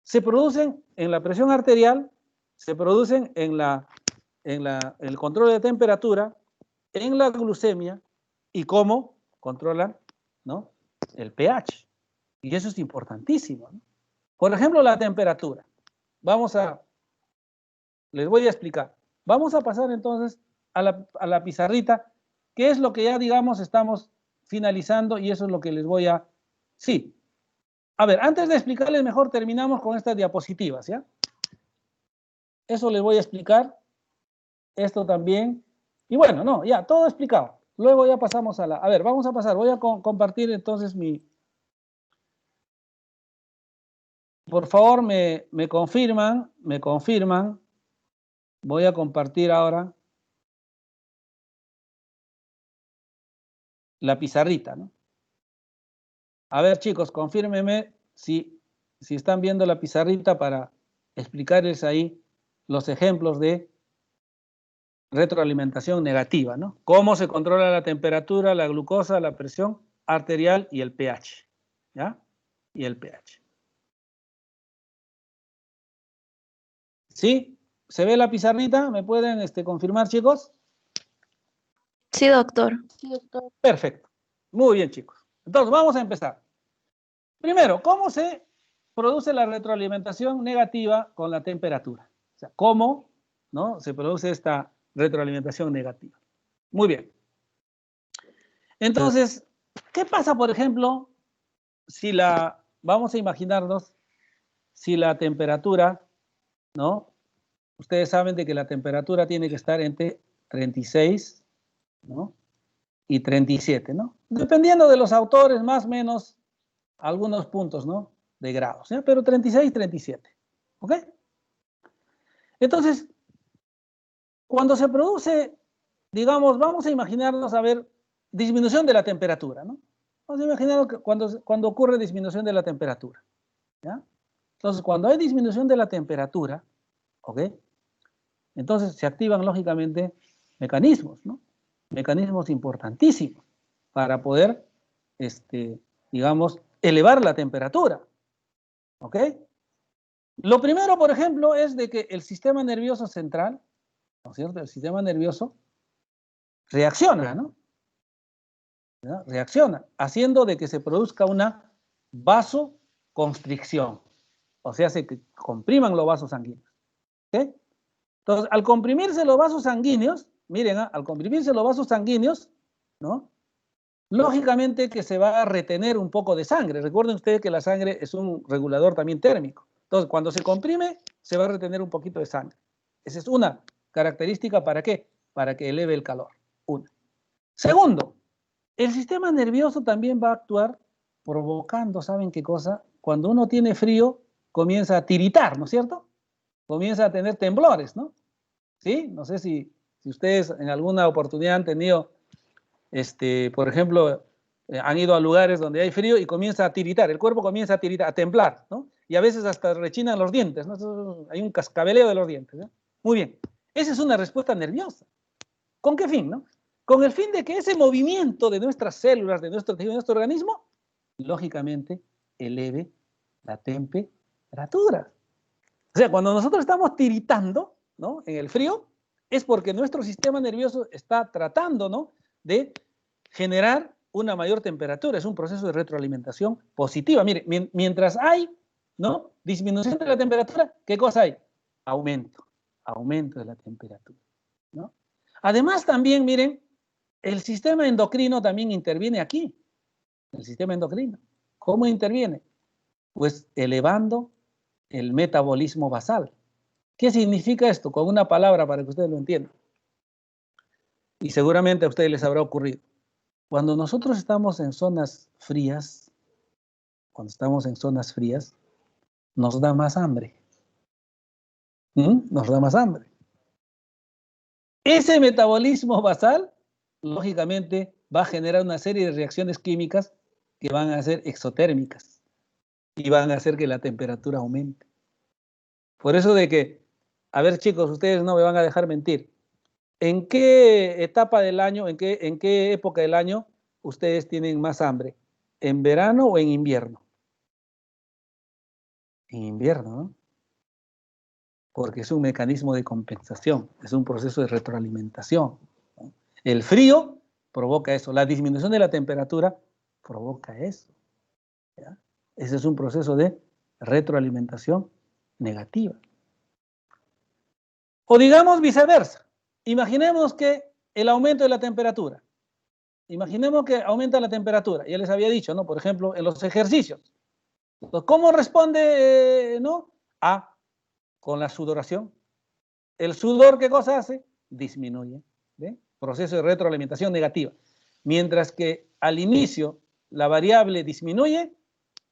se producen en la presión arterial, se producen en el control de temperatura, en la glucemia y cómo controlan, ¿no?, el pH. Y eso es importantísimo, ¿no? Por ejemplo, la temperatura. Les voy a explicar. Vamos a pasar entonces a la pizarrita, que es lo que ya, digamos, estamos finalizando y eso es lo que les voy a... Sí. A ver, antes de explicarles mejor, terminamos con estas diapositivas, ¿ya? Eso les voy a explicar. Esto también. Y bueno, no, ya, todo explicado. Luego ya pasamos a la... A ver, vamos a pasar. Voy a compartir entonces Por favor, me confirman. Voy a compartir ahora la pizarrita, ¿no? A ver, chicos, confírmenme si están viendo la pizarrita para explicarles ahí los ejemplos de retroalimentación negativa, ¿no? Cómo se controla la temperatura, la glucosa, la presión arterial y el pH, ¿ya? Y el pH. ¿Sí? ¿Se ve la pizarrita? ¿Me pueden confirmar, chicos? Sí, doctor. Perfecto. Muy bien, chicos. Entonces, vamos a empezar. Primero, ¿cómo se produce la retroalimentación negativa con la temperatura? O sea, ¿cómo, no, se produce esta retroalimentación negativa? Muy bien. Entonces, ¿qué pasa, por ejemplo, vamos a imaginarnos, si la temperatura, ¿no?, ustedes saben de que la temperatura tiene que estar entre 36, ¿no?, y 37, ¿no? Dependiendo de los autores, más o menos algunos puntos, ¿no?, de grados, ¿ya? Pero 36, 37, ¿ok? Entonces, cuando se produce, digamos, vamos a imaginarnos, a ver, disminución de la temperatura, ¿no? Vamos a imaginar que cuando ocurre disminución de la temperatura, ¿ya? Entonces, cuando hay disminución de la temperatura, ¿ok?, entonces se activan lógicamente mecanismos, ¿no? Mecanismos importantísimos para poder, digamos, elevar la temperatura, ¿ok? Lo primero, por ejemplo, es de que el sistema nervioso central, ¿no es cierto?, el sistema nervioso reacciona, ¿no? ¿Ya? Reacciona, haciendo de que se produzca una vasoconstricción, o sea, se que compriman los vasos sanguíneos, ¿ok? Entonces, al comprimirse los vasos sanguíneos, miren, al comprimirse los vasos sanguíneos, ¿no?, lógicamente que se va a retener un poco de sangre. Recuerden ustedes que la sangre es un regulador también térmico. Entonces, cuando se comprime, se va a retener un poquito de sangre. Esa es una característica, ¿para qué? Para que eleve el calor. Una. Segundo, el sistema nervioso también va a actuar provocando, ¿saben qué cosa? Cuando uno tiene frío, comienza a tiritar, ¿no es cierto? Comienza a tener temblores, ¿no? ¿Sí? No sé si ustedes en alguna oportunidad han tenido, por ejemplo, han ido a lugares donde hay frío y comienza a tiritar, el cuerpo comienza a tiritar, a temblar, ¿no? Y a veces hasta rechinan los dientes, ¿no? Hay un cascabeleo de los dientes, ¿no? Muy bien. Esa es una respuesta nerviosa. ¿Con qué fin, no? Con el fin de que ese movimiento de nuestras células, de nuestro tejido, de nuestro organismo, lógicamente eleve la temperatura. O sea, cuando nosotros estamos tiritando, ¿no?, en el frío, es porque nuestro sistema nervioso está tratando, ¿no?, de generar una mayor temperatura. Es un proceso de retroalimentación positiva. Mire, mientras hay, ¿no?, disminución de la temperatura, ¿qué cosa hay? Aumento de la temperatura, ¿no? Además también, miren, el sistema endocrino también interviene aquí. El sistema endocrino. ¿Cómo interviene? Pues elevando el metabolismo basal. ¿Qué significa esto? Con una palabra para que ustedes lo entiendan. Y seguramente a ustedes les habrá ocurrido. Cuando nosotros estamos en zonas frías, nos da más hambre. Nos da más hambre. Ese metabolismo basal, lógicamente, va a generar una serie de reacciones químicas que van a ser exotérmicas y van a hacer que la temperatura aumente. Por eso de que, a ver chicos, ustedes no me van a dejar mentir. ¿En qué etapa del año, en qué época del año ustedes tienen más hambre? ¿En verano o en invierno? En invierno, ¿no? Porque es un mecanismo de compensación, es un proceso de retroalimentación, ¿no? El frío provoca eso, la disminución de la temperatura provoca eso, ¿ya? Ese es un proceso de retroalimentación negativa. O digamos viceversa, imaginemos que el aumento de la temperatura, imaginemos que aumenta la temperatura, ya les había dicho, ¿no?, por ejemplo, en los ejercicios. Entonces, ¿cómo responde, no? Con la sudoración. El sudor, ¿qué cosa hace? Disminuye, ¿ve? Proceso de retroalimentación negativa. Mientras que al inicio la variable disminuye,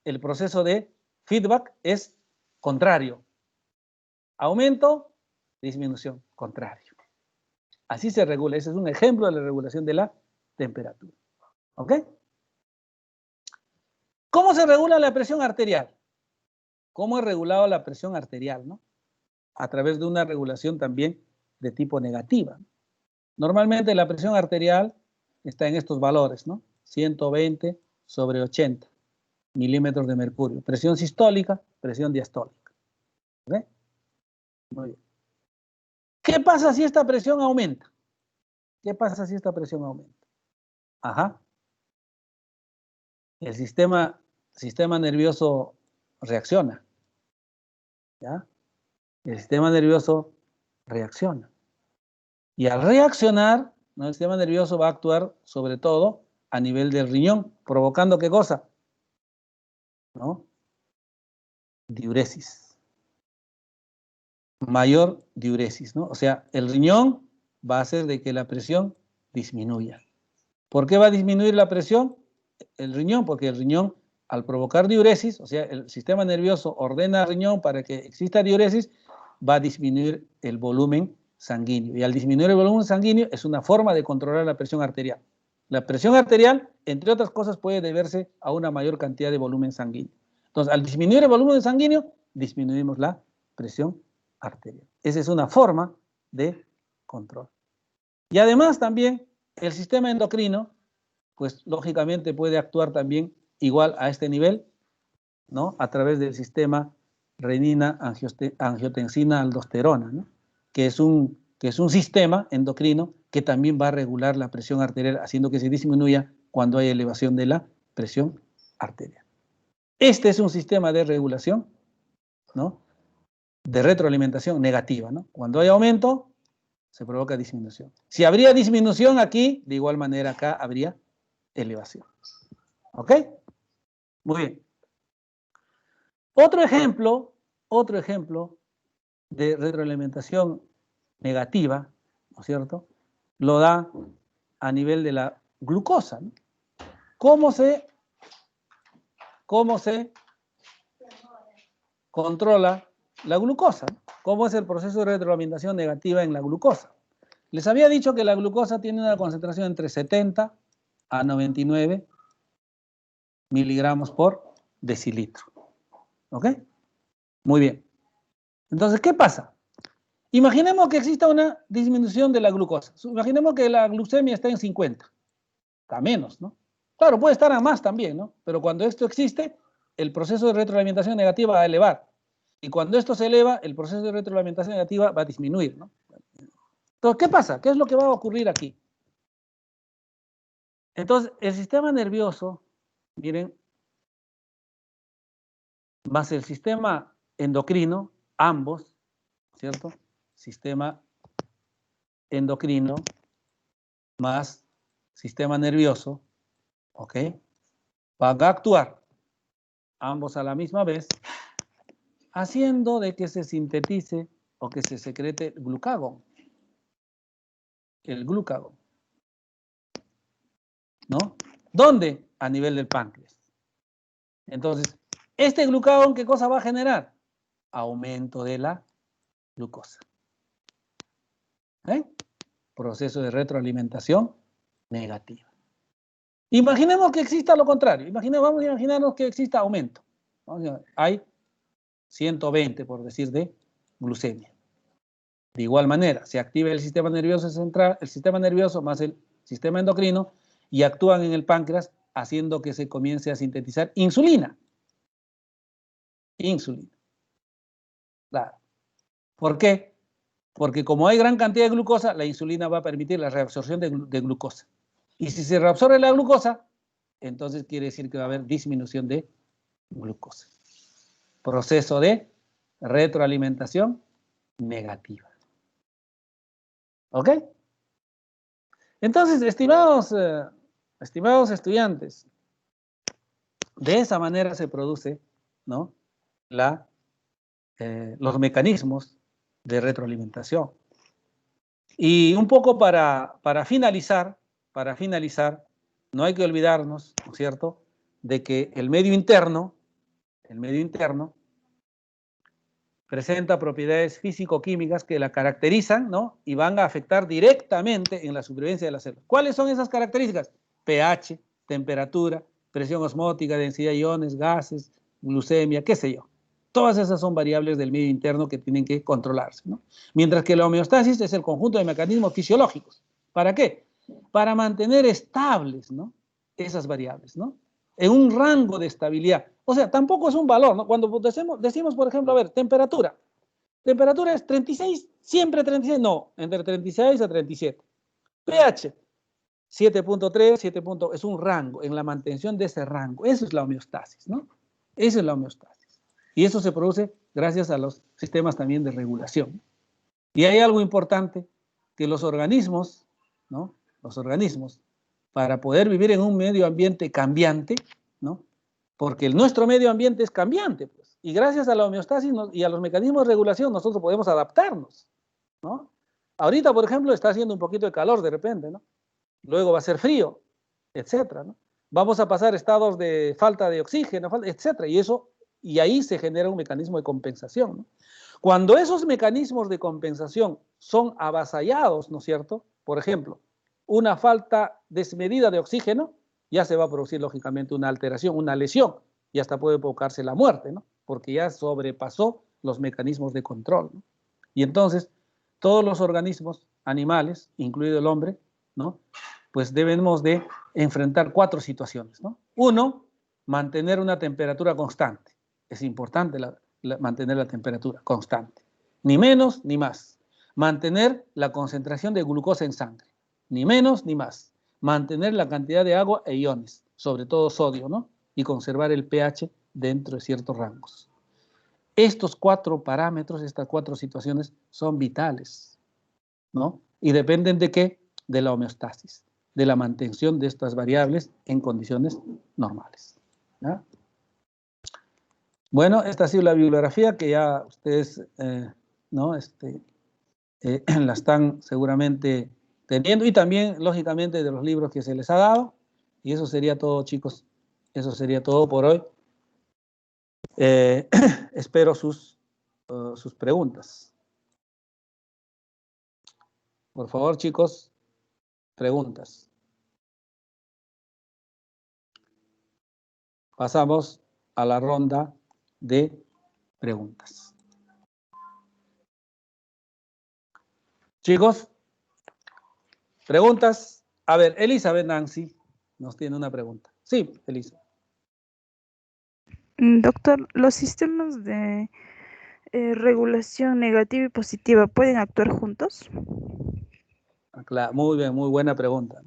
el proceso de feedback es contrario. Aumento, disminución, contrario. Así se regula. Ese es un ejemplo de la regulación de la temperatura. ¿Ok? ¿Cómo se regula la presión arterial? ¿Cómo es regulado la presión arterial, no? A través de una regulación también de tipo negativa. Normalmente la presión arterial está en estos valores, ¿no? 120/80 milímetros de mercurio. Presión sistólica, presión diastólica. ¿Ok? Muy bien. ¿Qué pasa si esta presión aumenta? ¿Qué pasa si esta presión aumenta? Ajá. El sistema nervioso reacciona. ¿Ya? El sistema nervioso reacciona. Y al reaccionar, ¿no?, el sistema nervioso va a actuar sobre todo a nivel del riñón, provocando ¿qué cosa? ¿No? Diuresis. mayor diuresis, ¿no? O sea, el riñón va a hacer de que la presión disminuya. ¿Por qué va a disminuir la presión? El riñón, porque el riñón, al provocar diuresis, o sea, el sistema nervioso ordena al riñón para que exista diuresis, va a disminuir el volumen sanguíneo. Y al disminuir el volumen sanguíneo es una forma de controlar la presión arterial. La presión arterial, entre otras cosas, puede deberse a una mayor cantidad de volumen sanguíneo. Entonces, al disminuir el volumen sanguíneo, disminuimos la presión arterial. Esa es una forma de control. Y además también el sistema endocrino, pues lógicamente puede actuar también igual a este nivel, ¿no? A través del sistema renina-angiotensina-aldosterona, ¿no? que es un sistema endocrino que también va a regular la presión arterial, haciendo que se disminuya cuando hay elevación de la presión arterial. Este es un sistema de regulación, ¿no? De retroalimentación negativa, ¿no? Cuando hay aumento, se provoca disminución. Si habría disminución aquí, de igual manera acá habría elevación. ¿Ok? Muy bien. Otro ejemplo de retroalimentación negativa, ¿no es cierto? Lo da a nivel de la glucosa, ¿no? ¿Cómo se controla la glucosa? ¿Cómo es el proceso de retroalimentación negativa en la glucosa? Les había dicho que la glucosa tiene una concentración entre 70 a 99 miligramos por decilitro. ¿Ok? Muy bien. Entonces, ¿qué pasa? Imaginemos que exista una disminución de la glucosa. Imaginemos que la glucemia está en 50. Está menos, ¿no? Claro, puede estar a más también, ¿no? Pero cuando esto existe, el proceso de retroalimentación negativa va a elevar. Y cuando esto se eleva, el proceso de retroalimentación negativa va a disminuir, ¿no? Entonces, ¿qué pasa? ¿Qué es lo que va a ocurrir aquí? Entonces, el sistema nervioso, miren, más el sistema endocrino, ambos, ¿cierto? Sistema endocrino más sistema nervioso, ¿ok? Van a actuar ambos a la misma vez, haciendo de que se sintetice o que se secrete el glucagón. El glucagón. ¿No? ¿Dónde? A nivel del páncreas. Entonces, este glucagón, ¿qué cosa va a generar? Aumento de la glucosa. Proceso de retroalimentación negativa. Imaginemos que exista lo contrario. Vamos a imaginarnos que exista aumento. Hay 120, por decir, de glucemia. De igual manera, se activa el sistema nervioso central, el sistema nervioso más el sistema endocrino, y actúan en el páncreas, haciendo que se comience a sintetizar insulina. Insulina. Claro. ¿Por qué? Porque como hay gran cantidad de glucosa, la insulina va a permitir la reabsorción de glucosa. Y si se reabsorbe la glucosa, entonces quiere decir que va a haber disminución de glucosa. Proceso de retroalimentación negativa. ¿Ok? Entonces, estimados estudiantes, de esa manera se produce, ¿no? Los mecanismos de retroalimentación. Y un poco para finalizar, no hay que olvidarnos, ¿no es cierto?, de que el medio interno presenta propiedades físico-químicas que la caracterizan, ¿no? Y van a afectar directamente en la supervivencia de la célula. ¿Cuáles son esas características? pH, temperatura, presión osmótica, densidad de iones, gases, glucemia, qué sé yo. Todas esas son variables del medio interno que tienen que controlarse, ¿no? Mientras que la homeostasis es el conjunto de mecanismos fisiológicos. ¿Para qué? Para mantener estables, ¿no? Esas variables, ¿no? En un rango de estabilidad. O sea, tampoco es un valor, ¿no? Cuando decimos, por ejemplo, a ver, temperatura. Temperatura es 36, siempre 36, no, entre 36 a 37. pH, 7.3, 7. Es un rango, en la mantención de ese rango. Eso es la homeostasis, ¿no? Esa es la homeostasis. Y eso se produce gracias a los sistemas también de regulación. Y hay algo importante, que los organismos, ¿no? Los organismos, para poder vivir en un medio ambiente cambiante, ¿no? porque nuestro medio ambiente es cambiante, pues, y gracias a la homeostasis y a los mecanismos de regulación nosotros podemos adaptarnos, ¿no? Ahorita, por ejemplo, está haciendo un poquito de calor de repente, ¿no? Luego va a ser frío, etcétera, ¿no? Vamos a pasar estados de falta de oxígeno, etcétera, y ahí se genera un mecanismo de compensación, ¿no? Cuando esos mecanismos de compensación son avasallados, ¿no es cierto? Por ejemplo, una falta desmedida de oxígeno, ya se va a producir lógicamente una alteración, una lesión, y hasta puede provocarse la muerte, ¿no? Porque ya sobrepasó los mecanismos de control, ¿no? Y entonces, todos los organismos animales, incluido el hombre, ¿no? Pues debemos de enfrentar 4 situaciones, ¿no? 1, mantener una temperatura constante. Es importante mantener la temperatura constante. Ni menos ni más. Mantener la concentración de glucosa en sangre. Ni menos ni más. Mantener la cantidad de agua e iones, sobre todo sodio, ¿no? Y conservar el pH dentro de ciertos rangos. Estos 4 parámetros, estas 4 situaciones son vitales, ¿no? Y dependen de ¿qué? De la homeostasis, de la mantención de estas variables en condiciones normales, ¿ya? Bueno, esta ha sido la bibliografía que ya ustedes ¿no? La están seguramente teniendo, y también, lógicamente, de los libros que se les ha dado. Y eso sería todo, chicos. Eso sería todo por hoy. Espero sus preguntas. Por favor, chicos, preguntas. Pasamos a la ronda de preguntas. Chicos, preguntas. A ver, Elizabeth Nancy nos tiene una pregunta. Sí, Elizabeth. Doctor, ¿los sistemas de regulación negativa y positiva pueden actuar juntos? Claro, muy bien, muy buena pregunta.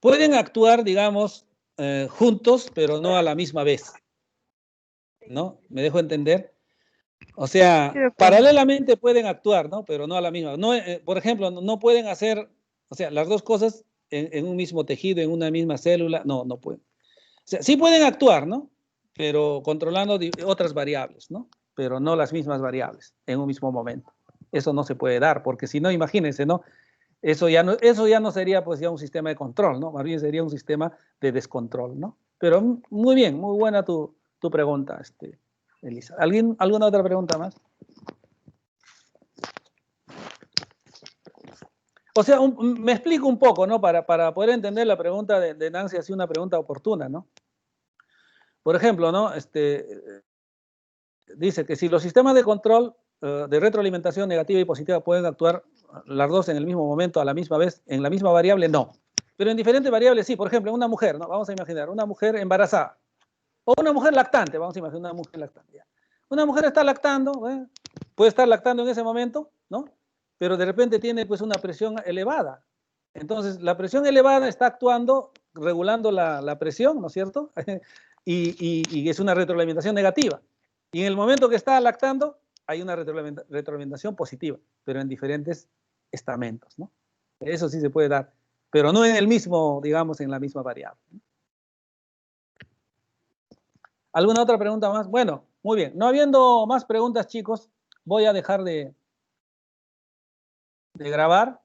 Pueden actuar, digamos, juntos, pero no a la misma vez, ¿no? ¿Me dejo entender? O sea, paralelamente pueden actuar, ¿no? Pero no a la misma. No, por ejemplo, no pueden hacer, o sea, las dos cosas en un mismo tejido, en una misma célula, no pueden. O sea, sí pueden actuar, ¿no? Pero controlando otras variables, ¿no? Pero no las mismas variables en un mismo momento. Eso no se puede dar, porque si no, imagínense, ¿no? Eso ya no sería pues ya un sistema de control, ¿no? Más bien sería un sistema de descontrol, ¿no? Pero muy bien, muy buena tu pregunta, Elisa. ¿Alguna otra pregunta más? O sea, me explico un poco, ¿no? Para poder entender la pregunta de Nancy, ha sido una pregunta oportuna, ¿no? Por ejemplo, ¿no? Dice que si los sistemas de control de retroalimentación negativa y positiva pueden actuar las dos en el mismo momento, a la misma vez, en la misma variable, no. Pero en diferentes variables sí. Por ejemplo, una mujer, ¿no? Vamos a imaginar, una mujer embarazada. O una mujer lactante, vamos a imaginar una mujer lactante. ¿Ya? Una mujer está lactando, puede estar lactando en ese momento, ¿no? Pero de repente tiene pues una presión elevada. Entonces, la presión elevada está actuando, regulando la presión, ¿no es cierto? y es una retroalimentación negativa. Y en el momento que está lactando, hay una retroalimentación positiva, pero en diferentes estamentos, ¿no? Eso sí se puede dar, pero no en el mismo, digamos, en la misma variable. ¿Alguna otra pregunta más? Bueno, muy bien. No habiendo más preguntas, chicos, voy a dejar de grabar.